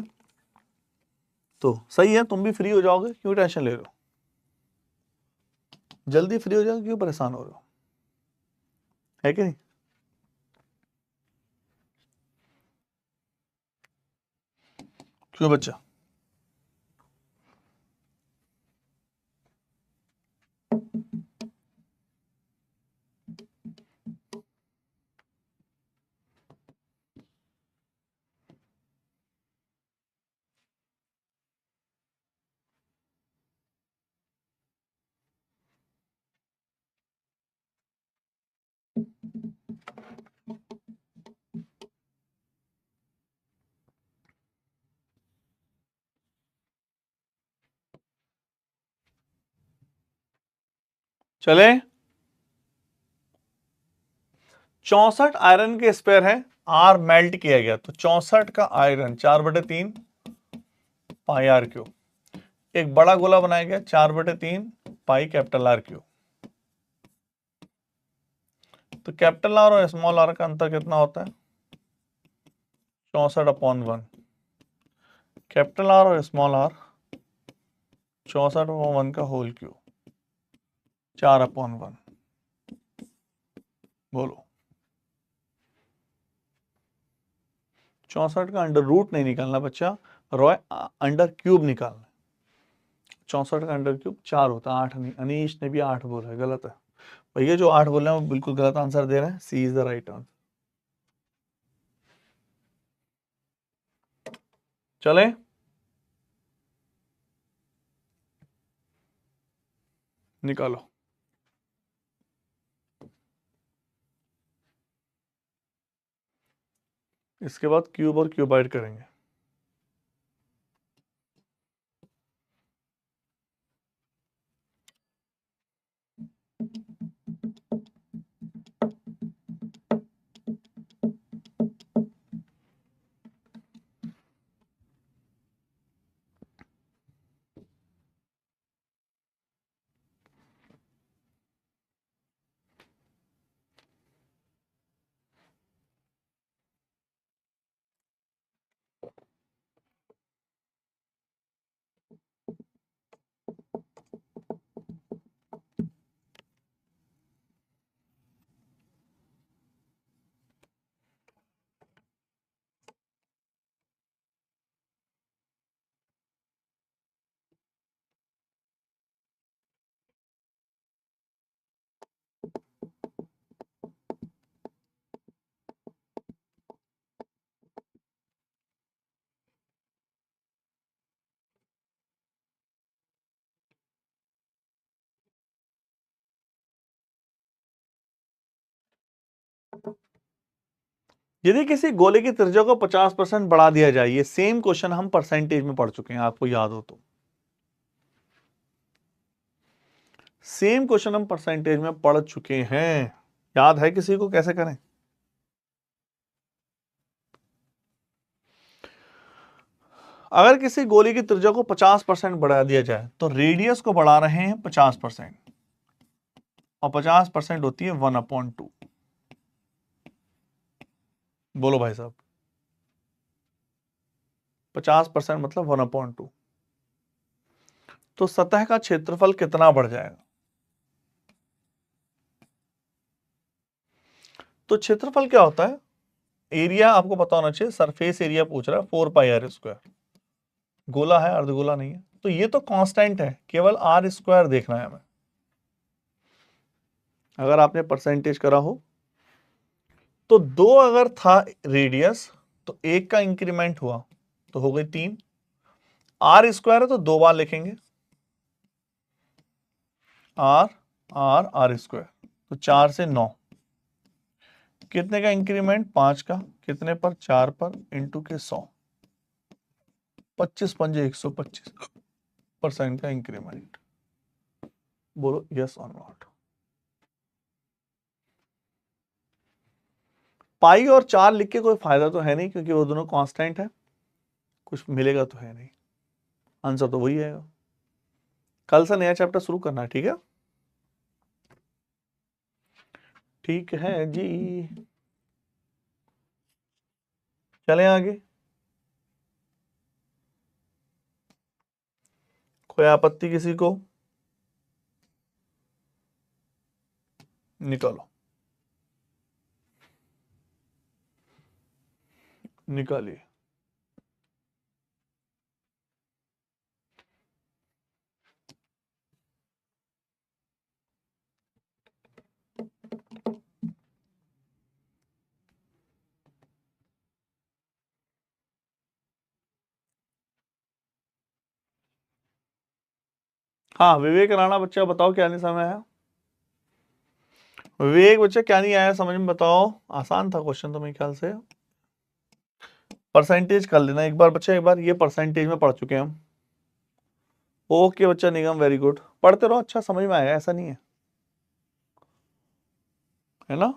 तो सही है, तुम भी फ्री हो जाओगे, क्यों टेंशन ले रहे हो? जल्दी फ्री हो जाओगे, क्यों परेशान हो रहे हो, है कि नहीं? क्यों बच्चा? चले, 64 आयरन के स्पेयर है, आर मेल्ट किया गया, तो 64 का आयरन 4/3 πr³। एक बड़ा गोला बनाया गया 4/3 π R³। तो कैपिटल आर और स्मॉल आर का अंतर कितना होता है? 64/1। कैपिटल आर और स्मॉल आर 64/1 का होल क्यूब 4/1। बोलो 64 का अंडर रूट नहीं निकालना बच्चा, रॉय अंडर क्यूब निकालना। 64 का अंडर क्यूब 4 होता है, 8 नहीं। अनीश ने भी 8 बोला है, गलत है भैया। जो 8 बोल रहे हैं वो बिल्कुल गलत आंसर दे रहे हैं। सी इज द राइट आंसर। चले निकालो। इसके बाद क्यूब और क्यूबाइड करेंगे। यदि किसी गोले की त्रिज्या को 50% बढ़ा दिया जाए, ये सेम क्वेश्चन हम परसेंटेज में पढ़ चुके हैं, आपको याद हो तो। सेम क्वेश्चन हम परसेंटेज में पढ़ चुके हैं, याद है किसी को? कैसे करें? अगर किसी गोले की त्रिज्या को 50% बढ़ा दिया जाए तो रेडियस को बढ़ा रहे हैं 50%, और 50% होती है 1/2। बोलो भाई साहब, 50% मतलब 1/2। तो सतह का क्षेत्रफल कितना बढ़ जाएगा? तो क्षेत्रफल क्या होता है? एरिया आपको पता होना चाहिए, सरफेस एरिया पूछ रहा है, 4πr²। गोला है, अर्धगोला नहीं है। तो ये तो कांस्टेंट है, केवल r² देखना है हमें। अगर आपने परसेंटेज करा हो तो 2 अगर था रेडियस तो 1 का इंक्रीमेंट हुआ तो हो गई 3। r² है तो 2 बार लिखेंगे, r²। तो 4 से 9, कितने का इंक्रीमेंट? 5 का। कितने पर? 4 पर, इंटू के 100। 25 पंजे 125% का इंक्रीमेंट। बोलो यस और नॉट। पाई और 4 लिख के कोई फायदा तो है नहीं, क्योंकि वो दोनों कांस्टेंट है, कुछ मिलेगा तो है नहीं। आंसर तो वही आएगा। कल से नया चैप्टर शुरू करना है, ठीक है? ठीक है जी, चलें आगे। कोई आपत्ति किसी को? निकालो, निकालिए। हाँ विवेक राणा बच्चा, बताओ क्या नहीं समझ आया? विवेक बच्चा क्या नहीं आया समझ में, बताओ। आसान था क्वेश्चन तो मेरे ख्याल से। परसेंटेज कर लेना एक बार बच्चा, एक बार ये परसेंटेज में पढ़ चुके हैं हम। ओके बच्चा निगम, वेरी गुड, पढ़ते रहो, अच्छा समझ में आया, ऐसा नहीं है ना?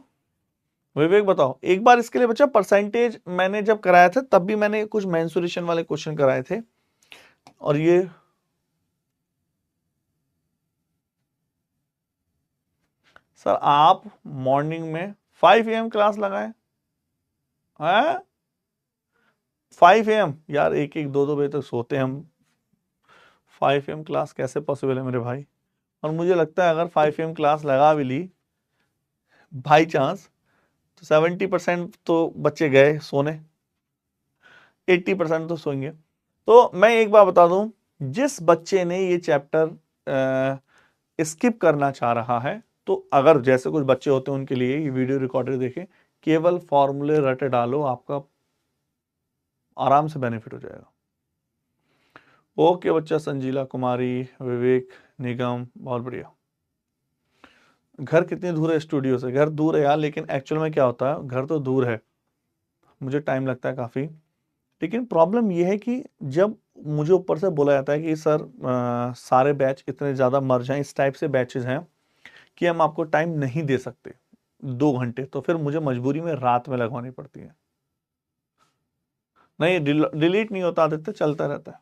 विवेक बताओ एक बार इसके लिए बच्चा। परसेंटेज मैंने जब कराया था तब भी मैंने कुछ मेंसुरेशन वाले क्वेश्चन कराए थे, और ये सर आप मॉर्निंग में 5 AM क्लास लगाएं हैं? 5 AM यार, 1-1 2-2 बजे तक सोते हैं हम। 5 AM क्लास कैसे पॉसिबल है मेरे भाई? और मुझे लगता है अगर 5 AM क्लास लगा भी ली बाई चांस, तो 70% तो बच्चे गए सोने, 80% तो सोएंगे। तो मैं एक बात बता दूं, जिस बच्चे ने ये चैप्टर स्किप करना चाह रहा है, तो अगर जैसे कुछ बच्चे होते हैं उनके लिए ये वीडियो रिकॉर्डर देखें, केवल फॉर्मूले रटे डालो, आपका आराम से बेनिफिट हो जाएगा। ओके बच्चा, संजीला कुमारी, विवेक, निगम, बहुत बढ़िया। घर कितनी दूर है स्टूडियो से? घर दूर है यार, लेकिन एक्चुअल में क्या होता है, घर तो दूर है, मुझे टाइम लगता है काफ़ी, लेकिन प्रॉब्लम ये है कि जब मुझे ऊपर से बोला जाता है कि सर सारे बैच इतने ज़्यादा मर्ज हैं, इस टाइप से बैचेज हैं कि हम आपको टाइम नहीं दे सकते 2 घंटे, तो फिर मुझे मजबूरी में रात में लगवानी पड़ती है। नहीं, डिलीट नहीं होता आदित्य, चलता रहता है,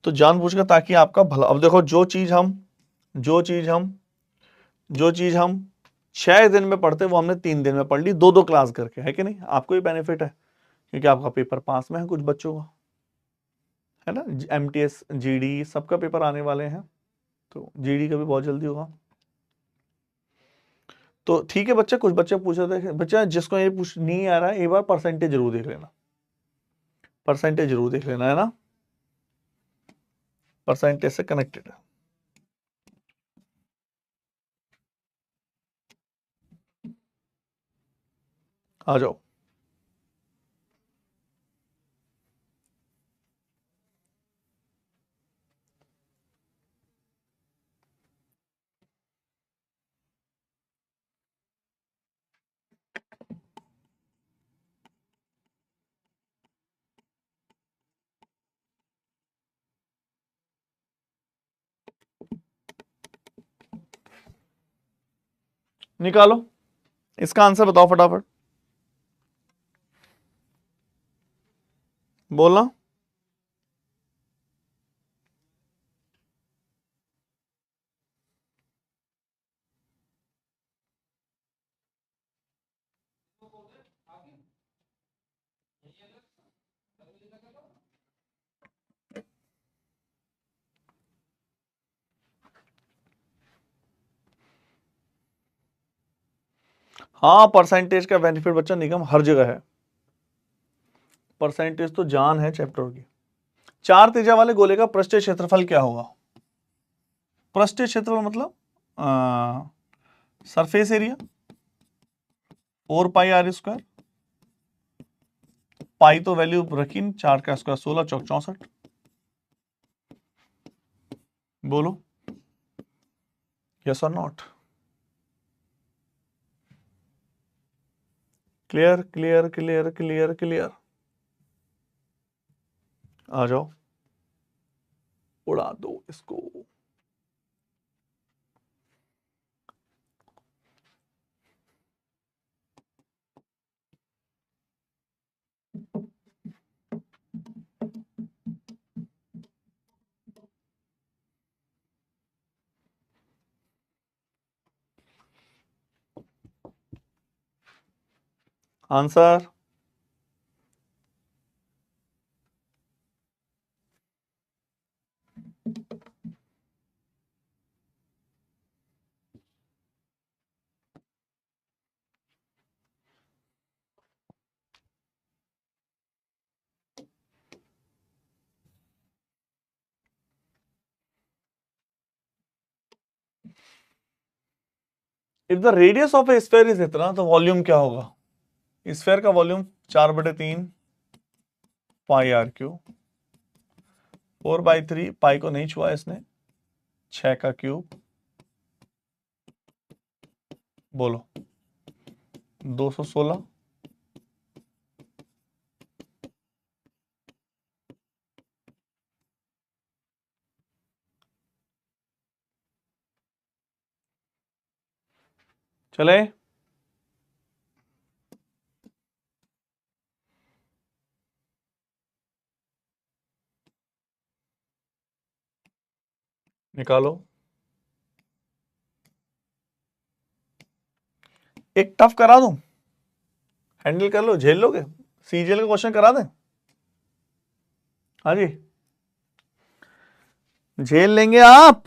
तो जानबूझकर ताकि आपका भला। अब देखो, जो चीज़ हम 6 दिन में पढ़ते वो हमने 3 दिन में पढ़ ली, 2-2 क्लास करके, है कि नहीं? आपको ही बेनिफिट है क्योंकि आपका पेपर पास में है कुछ बच्चों का, है ना? MTS GD सबका पेपर आने वाले हैं, तो GD का भी बहुत जल्दी होगा। तो ठीक है बच्चे, कुछ बच्चे पूछ रहे थे, बच्चा जिसको ये पूछ नहीं आ रहा है, एक बार परसेंटेज जरूर देख लेना, परसेंटेज जरूर देख लेना, है ना? परसेंटेज से कनेक्टेड है। आ जाओ। निकालो, इसका आंसर बताओ फटाफट, बोलना। हाँ, परसेंटेज का बेनिफिट बच्चा निगम हर जगह है, परसेंटेज तो जान है चैप्टर की। 4 त्रिज्या वाले गोले का पृष्ठीय क्षेत्रफल क्या होगा? पृष्ठीय क्षेत्रफल मतलब सरफेस एरिया 4πr², पाई तो वैल्यू रखी, 4 का स्क्वायर 16, चौक 64। बोलो यस और not. Clear clear clear clear clear, आ जाओ, उड़ा दो इसको। Answer if the radius of a sphere is इतना, तो वॉल्यूम क्या होगा? स्फेयर का वॉल्यूम 4/3 πr³, 4/3, पाई को नहीं छुआ इसने, 6 का क्यूब, बोलो 216। चले, निकालो। एक टफ करा दूं, हैंडल कर लो, झेल लोगे? CGL का क्वेश्चन करा दें? हाँ जी, झेल लेंगे आप।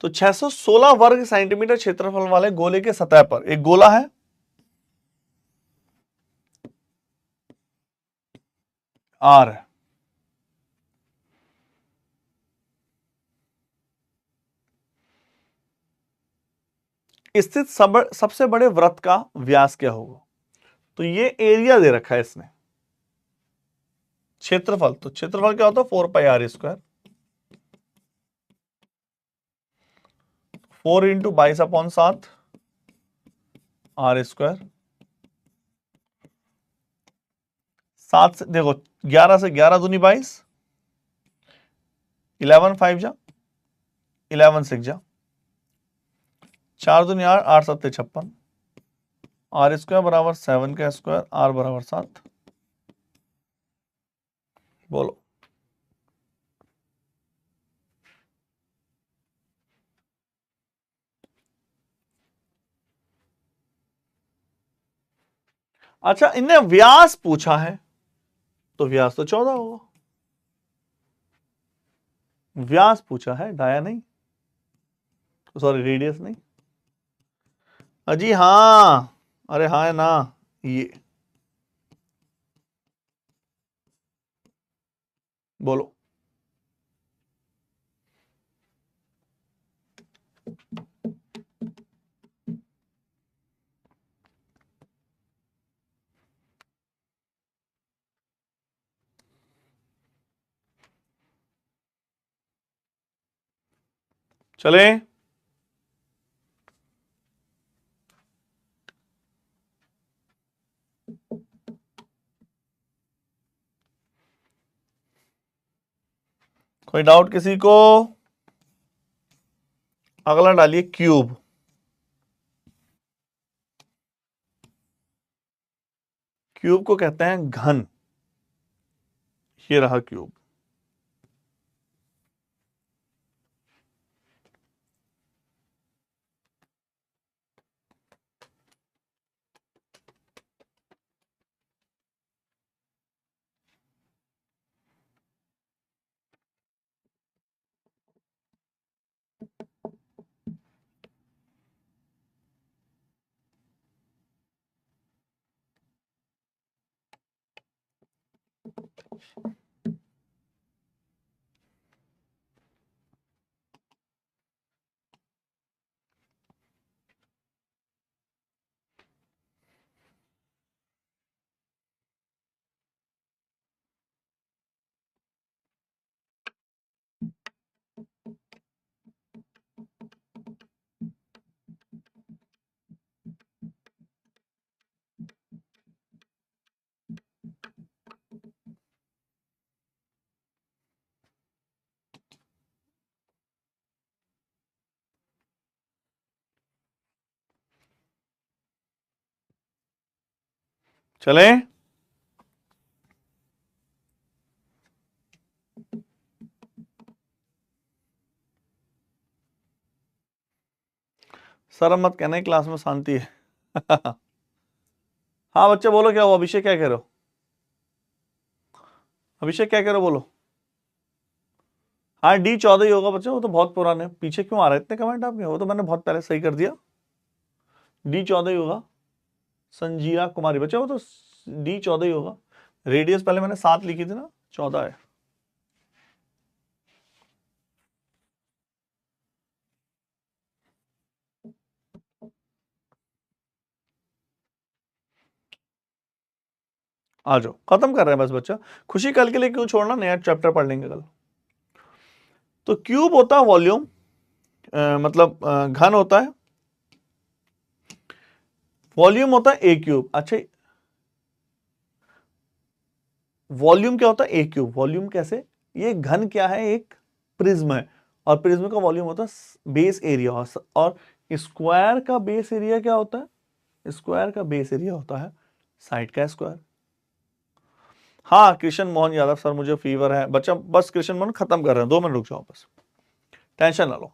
तो 616 वर्ग सेंटीमीटर क्षेत्रफल वाले गोले के सतह पर एक गोला है, आर है, स्थित सबसे बड़े वृत्त का व्यास क्या होगा। तो ये एरिया दे रखा है इसने, क्षेत्रफल, तो क्षेत्रफल क्या होता है 4πr², 4 इंटू 22/7 r², 7 से देखो 11 से 11 दूनी 22, 11 5 जा 11 6 जा, 4 दूनी 8, 8 7 56, r² बराबर 7 का स्क्वायर, r बराबर 7। बोलो। अच्छा, इनने व्यास पूछा है तो व्यास तो 14 होगा। व्यास पूछा है, डाया नहीं, सॉरी रेडियस नहीं। अजी हाँ, अरे हाँ है ना ये। बोलो। चले। कोई डाउट किसी को? अगला डालिए क्यूब। क्यूब को कहते हैं घन। ये रहा क्यूब। चले। सर मत कहना क्लास में शांति है। हाँ बच्चे बोलो, क्या हुआ? अभिषेक क्या कह रहे हो? अभिषेक क्या कह रहे हो बोलो। हाँ D14 ही होगा बच्चे, वो तो बहुत पुराने। पीछे क्यों आ रहे इतने कमेंट आपके? वो तो मैंने बहुत पहले सही कर दिया। D14 ही होगा। संजीरा कुमारी बच्चे, वो तो D14 ही होगा। रेडियस पहले मैंने 7 लिखी थी ना, 14 है। आ जाओ, खत्म कर रहे हैं बस बच्चा। खुशी कल के लिए क्यों छोड़ना, नया चैप्टर पढ़ लेंगे कल। तो क्यूब होता है वॉल्यूम, मतलब घन होता है, वॉल्यूम होता है ए क्यूब। अच्छा, वॉल्यूम क्या होता है? ए क्यूब। वॉल्यूम कैसे? ये घन क्या है? एक प्रिज्म है, और प्रिज्म का वॉल्यूम होता है बेस एरिया। और स्क्वायर का बेस एरिया क्या होता है? स्क्वायर का बेस एरिया होता है साइड का स्क्वायर। हाँ कृष्ण मोहन यादव सर, मुझे फीवर है। बच्चा बस कृष्ण मोहन खत्म कर रहे हैं, 2 मिनट रुक जाओ, बस टेंशन ना लो,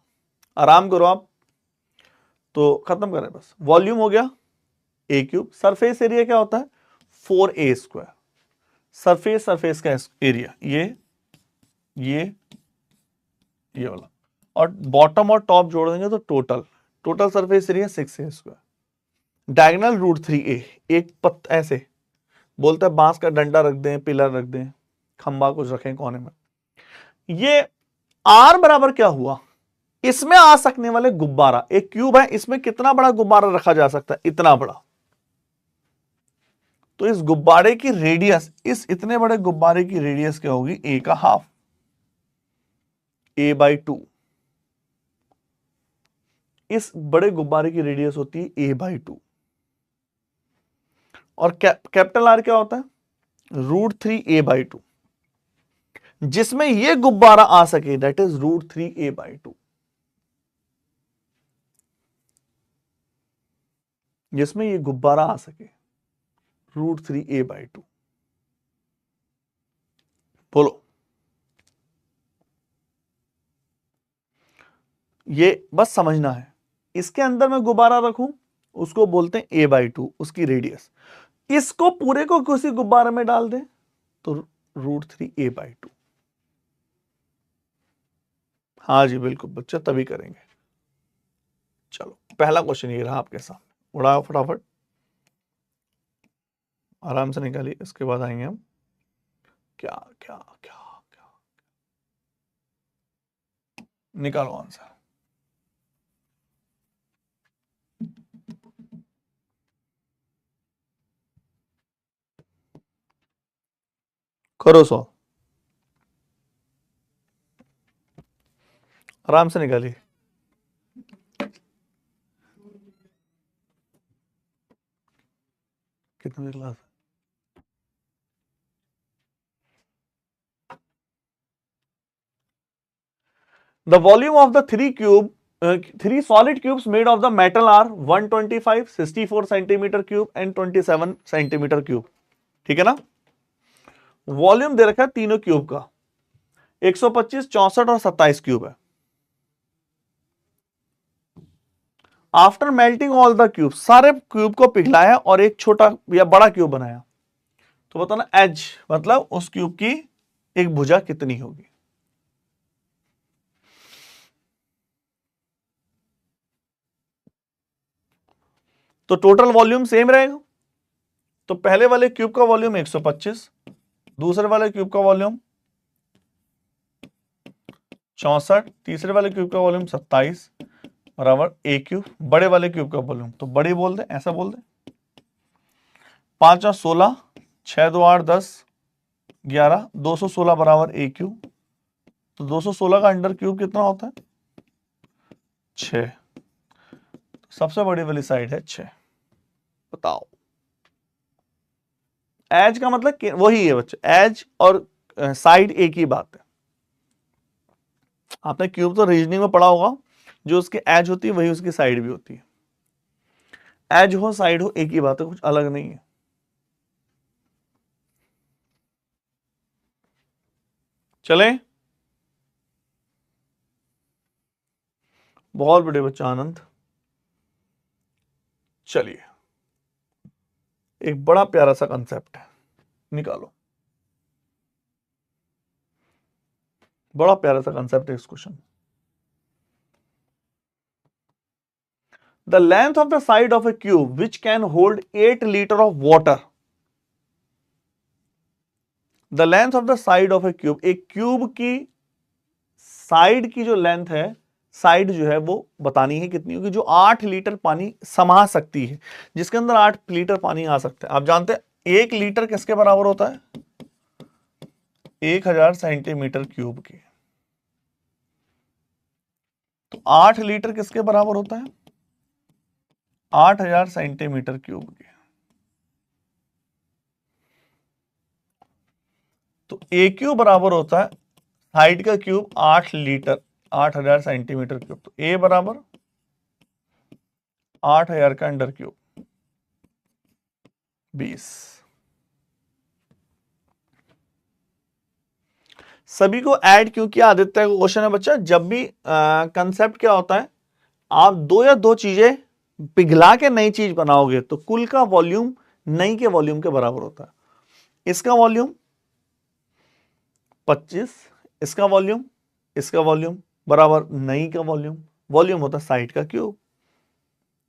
आराम करो आप। तो खत्म कर रहे हैं बस। वॉल्यूम हो गया ए क्यूब। सरफेस एरिया क्या होता है? 4a square. सरफेस का एरिया ये वाला, और बॉटम और टॉप जोड़ देंगे तो total surface area 6a square. Diagonal √3a। एक पत्त ऐसे बोलता है बांस का डंडा रख दें, पिलर रख दें, खंबा कुछ रखें कोने में। ये आर बराबर क्या हुआ? इसमें आ सकने वाले गुब्बारा, एक क्यूब है, इसमें कितना बड़ा गुब्बारा रखा जा सकता है? इतना बड़ा। तो इस गुब्बारे की रेडियस, इस इतने बड़े गुब्बारे की रेडियस क्या होगी? ए का हाफ, a/2। इस बड़े गुब्बारे की रेडियस होती है a/2। और कैपिटल आर क्या होता है? √3a/2। जिसमें यह गुब्बारा आ सके, दैट इज √3a/2। जिसमें यह गुब्बारा आ सके, √3a/2। बोलो, ये बस समझना है। इसके अंदर मैं गुब्बारा रखूं, उसको बोलते हैं a/2, उसकी रेडियस। इसको पूरे को किसी गुब्बारे में डाल दें तो √3a/2। हाँ जी बिल्कुल बच्चा, तभी करेंगे। चलो पहला क्वेश्चन ये रहा आपके सामने, उड़ाओ फटाफट, आराम से निकालिए। इसके बाद आएंगे हम क्या क्या क्या क्या, निकालो आंसर। करो सो, आराम से निकालिए। कितने class? The volume of the three solid cubes made of the metal are 125, 64 centimeter cube and 27 centimeter cube। ठीक है ना? वॉल्यूम दे रखा है तीनों क्यूब का, 125, 64 और 27 क्यूब है। After melting all the cube, सारे क्यूब को पिघलाया और एक छोटा या बड़ा क्यूब बनाया, तो बताना एज, मतलब उस क्यूब की एक भुजा कितनी होगी। तो टोटल वॉल्यूम सेम रहेगा। तो पहले वाले क्यूब का वॉल्यूम 125, दूसरे वाले क्यूब का वॉल्यूम 64, तीसरे वाले क्यूब का वॉल्यूम 27 बराबर ए क्यूब। बड़े वाले क्यूब का वॉल्यूम तो बड़े बोल दे, ऐसा बोल दे। 5 और 16, 6 2 8 10 11, 216 बराबर ए क्यूब। तो 216 का अंडर क्यूब कितना होता है? 6। सबसे बड़ी वाली साइड है 6। बताओ, एज का मतलब वही है बच्चे, एज और साइड एक ही बात है। आपने क्यूब तो रीजनिंग में पढ़ा होगा, जो उसकी एज होती है वही उसकी साइड भी होती है। एज हो साइड हो एक ही बात है, कुछ अलग नहीं है। चले, बहुत बड़े बच्चा आनंद। चलिए, एक बड़ा प्यारा सा कंसेप्ट है, निकालो। बड़ा प्यारा सा कंसेप्ट है इस question. The length of the side of A cube which can hold 8 litre of water. The length of the side of A cube, एक क्यूब की साइड की जो लेंथ है, साइड जो है वो बतानी है कितनी होगी, जो 8 लीटर पानी समा सकती है, जिसके अंदर 8 लीटर पानी आ सकता है। आप जानते हैं 1 लीटर किसके बराबर होता है? 1000 सेंटीमीटर क्यूब के। तो 8 लीटर किसके बराबर होता है? 8000 सेंटीमीटर क्यूब के। तो ए क्यूब बराबर होता है साइड का क्यूब 8 लीटर, 8000 सेंटीमीटर क्यूब। तो ए बराबर 8000 का अंडर क्यूब 20। सभी को ऐड क्यों किया? आदित्य का क्वेश्चन है बच्चा। जब भी कंसेप्ट क्या होता है, आप दो या दो चीजें पिघला के नई चीज बनाओगे तो कुल का वॉल्यूम नई के वॉल्यूम के बराबर होता है। इसका वॉल्यूम 25, इसका वॉल्यूम बराबर नई का वॉल्यूम। वॉल्यूम होता है साइड का क्यूब।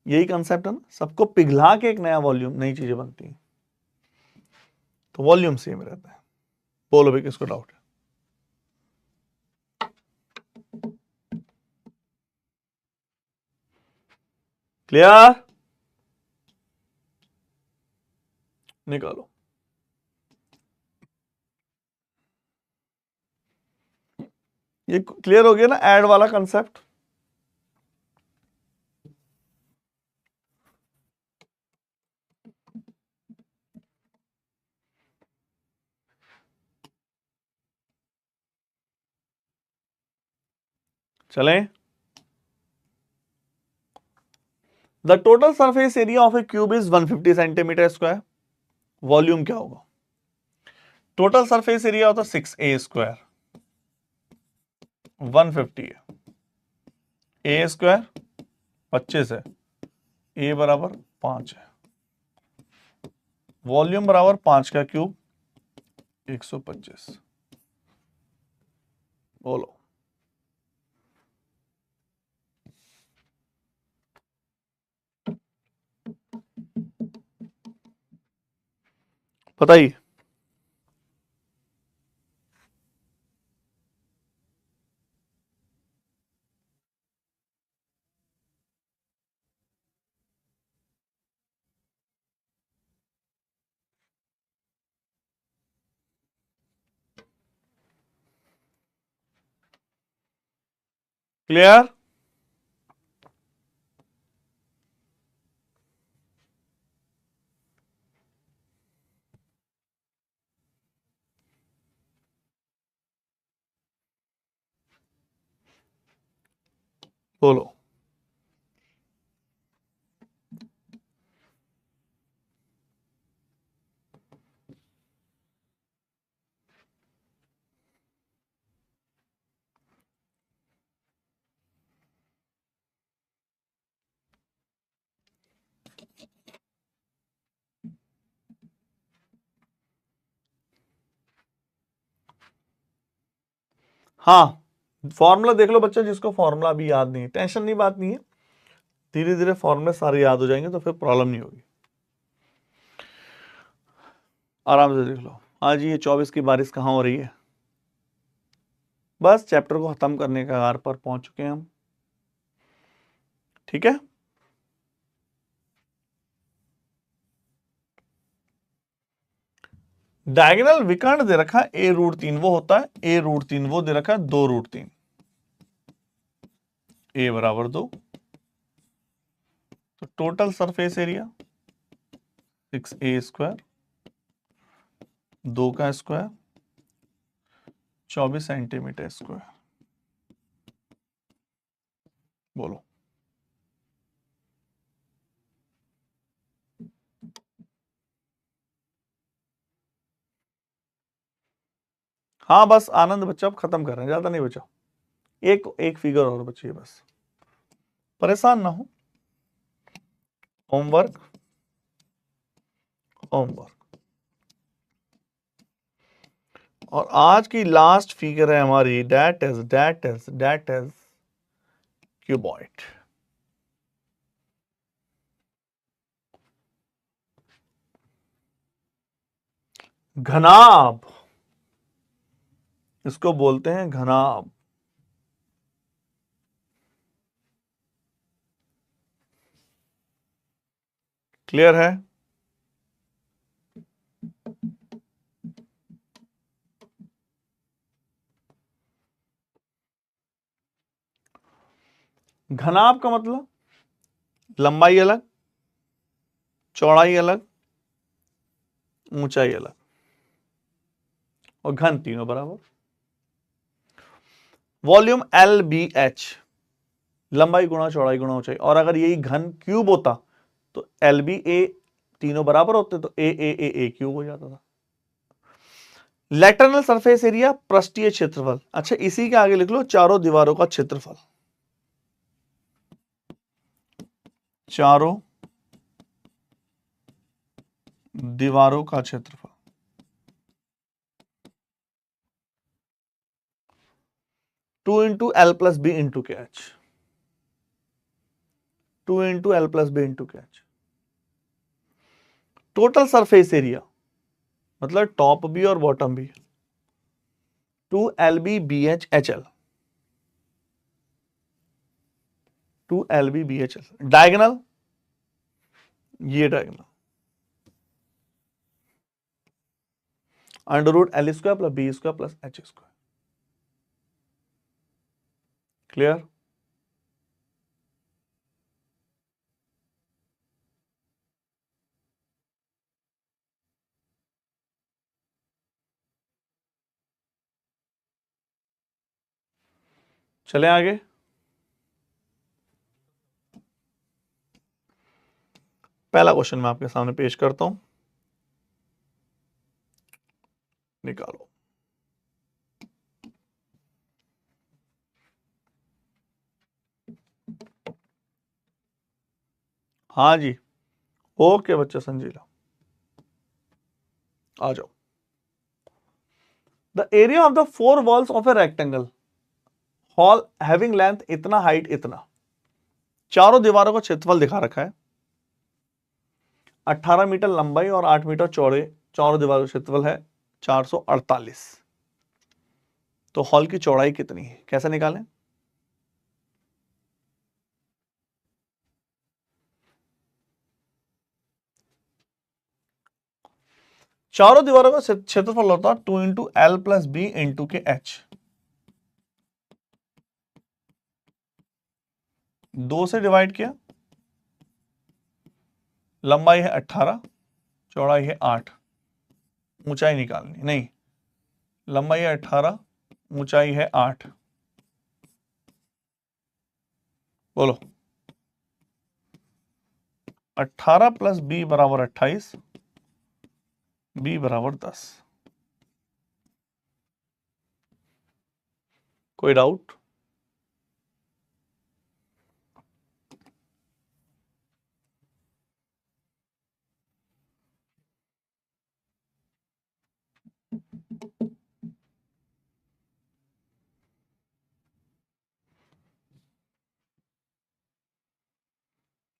यही कंसेप्ट है ना, सबको पिघला के एक नया वॉल्यूम, नई चीजें बनती हैं, तो वॉल्यूम सेम रहता है। बोलो भाई किसको डाउट है? क्लियर? निकालो। ये क्लियर हो गया ना ऐड वाला कंसेप्ट? चलें। The total surface area of A cube is 150 centimetre square. Volume क्या होगा? टोटल सरफेस एरिया होता है 6a स्क्वायर, 150 है, ए स्क्वायर 25 है, ए बराबर 5 है, वॉल्यूम बराबर 5 का क्यूब 125। बोलो। बताइए। क्लियर? बोलो। हाँ, फॉर्मूला देख लो बच्चा, जिसको फॉर्मूला अभी याद नहीं है, टेंशन नहीं, बात नहीं है, धीरे धीरे फॉर्मूले सारे याद हो जाएंगे तो फिर प्रॉब्लम नहीं होगी। आराम से देख लो। आज ये 24 की बारिश कहाँ हो रही है? बस चैप्टर को खत्म करने के कगार पर पहुंच चुके हैं हम। ठीक है, डायगोनल विकर्ण दे रखा है a√3, वो होता है a√3, वो दे रखा है 2√3, a बराबर 2। तो total surface area 6a square, 2 का स्क्वायर 24 सेंटीमीटर स्क्वायर। बोलो। हाँ बस आनंद बच्चा, अब खत्म कर रहे हैं, ज्यादा नहीं बचा, एक एक फिगर और बची है बस, परेशान ना हो। Homework, homework. और आज की लास्ट फिगर है हमारी, डेट इज क्यूबॉइड। घनाभ, इसको बोलते हैं घनाभ। क्लियर है? घनाभ का मतलब लंबाई अलग, चौड़ाई अलग, ऊंचाई अलग, और घन तीनों बराबर। वॉल्यूम LBH, लंबाई गुणा चौड़ाई गुणा ऊंचाई, और अगर यही घन क्यूब होता तो LBA तीनों बराबर होते तो ए क्यूब हो जाता था। लैटरल सरफेस एरिया, पृष्ठीय क्षेत्रफल। अच्छा, इसी के आगे लिख लो चारों दीवारों का क्षेत्रफल, चारों दीवारों का क्षेत्रफल। Two into L plus B into के H, 2 into L plus B into के एच। टोटल सरफेस एरिया मतलब टॉप भी और बॉटम भी, 2LB BH HL, 2LB BHL। Diagonal, ये diagonal √L² plus B² plus H²। Clear? चले आगे। पहला क्वेश्चन मैं आपके सामने पेश करता हूं, निकालो। हाँ जी, ओके बच्चा संजीला, आ जाओ। The area of the 4 walls of a rectangle hall having length इतना, हाइट इतना। चारों दीवारों का क्षेत्रफल दिखा रखा है, 18 मीटर लंबाई और 8 मीटर चौड़े, चारों दीवारों का क्षेत्रफल है 448। तो हॉल की चौड़ाई कितनी है, कैसे निकालें? चारों दीवारों का क्षेत्रफल होता है 2 into L plus B into के एच। 2 से डिवाइड किया, लंबाई है 18, चौड़ाई है 8, ऊंचाई निकालनी नहीं, लंबाई है 18, ऊंचाई है 8। बोलो, 18 प्लस बी बराबर 28, बी बराबर 10। कोई डाउट?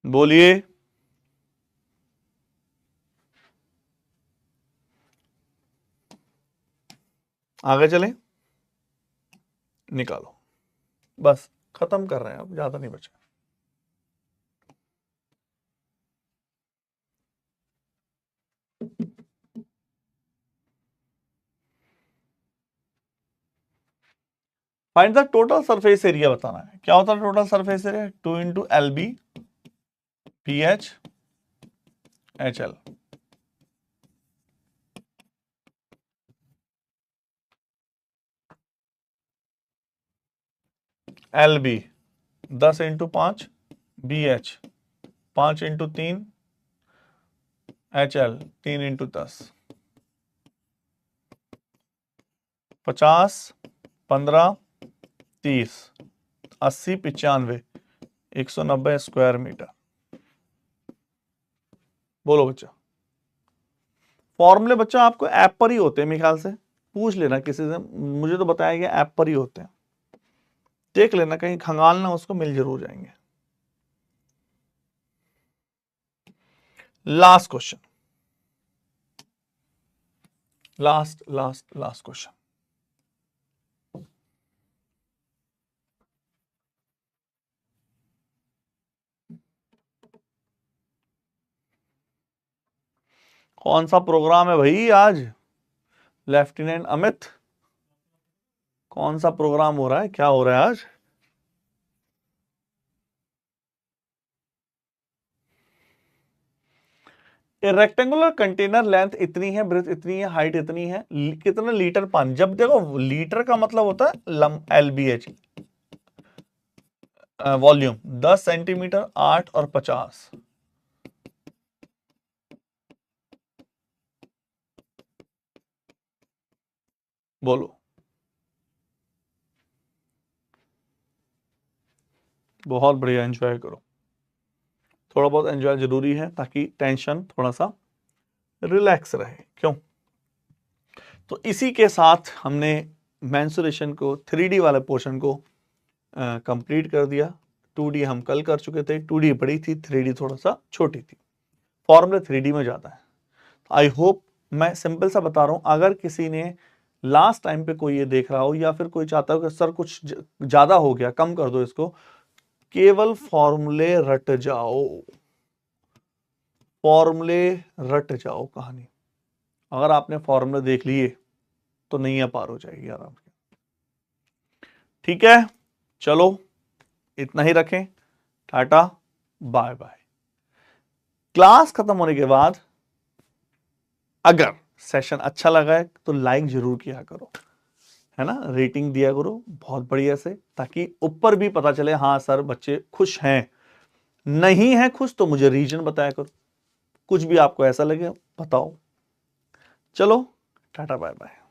बोलिए। आगे चलें, निकालो। बस खत्म कर रहे हैं, अब ज्यादा नहीं बचा। Find the total surface area बताना है। क्या होता है total surface area? 2 into LB BH HL। LB 10 into 5, BH 5 into 3, HL 3 into 10, 50, 15, 30, 80, 95, 190 square metre. बोलो बच्चा। फॉर्मूले बच्चा आपको ऐप पर ही होते हैं, मेरे ख्याल से पूछ लेना किसी से, मुझे तो बताया गया ऐप पर ही होते हैं, देख लेना कहीं खंगालना, उसको मिल जरूर जाएंगे। Last question, last question. कौन सा प्रोग्राम है भाई आज? लेफ्टिनेंट अमित, कौन सा प्रोग्राम हो रहा है, क्या हो रहा है आज? ए रेक्टेंगुलर कंटेनर लेंथ इतनी है, ब्रेथ इतनी है, हाइट इतनी है, कितना लीटर पानी। जब देखो लीटर का मतलब होता है LBH, वॉल्यूम 10 सेंटीमीटर, 8 और 50। बोलो, बहुत बढ़िया, एंजॉय करो, थोड़ा बहुत एंजॉय जरूरी है ताकि टेंशन थोड़ा सा रिलैक्स रहे। क्यों? तो इसी के साथ हमने मेंसुरेशन को 3D वाले पोर्शन को कंप्लीट कर दिया। 2D हम कल कर चुके थे, 2D बड़ी थी, 3D थोड़ा सा छोटी थी, फॉर्मूला 3D में जाता है। आई होप मैं सिंपल सा बता रहा हूं, अगर किसी ने लास्ट टाइम पे कोई ये देख रहा हो या फिर कोई चाहता हो कि सर कुछ ज्यादा हो गया, कम कर दो इसको, केवल फॉर्मूले रट जाओ, फॉर्मूले रट जाओ कहानी। अगर आपने फॉर्मूले देख लिए तो नैया पार हो जाएगी आराम से। ठीक है, चलो इतना ही रखें, टाटा बाय बाय। क्लास खत्म होने के बाद अगर सेशन अच्छा लगा है तो लाइक जरूर किया करो, है ना, रेटिंग दिया करो बहुत बढ़िया से, ताकि ऊपर भी पता चले हाँ सर बच्चे खुश हैं। नहीं है खुश तो मुझे रीजन बताया करो, कुछ भी आपको ऐसा लगे बताओ। चलो टाटा बाय बाय।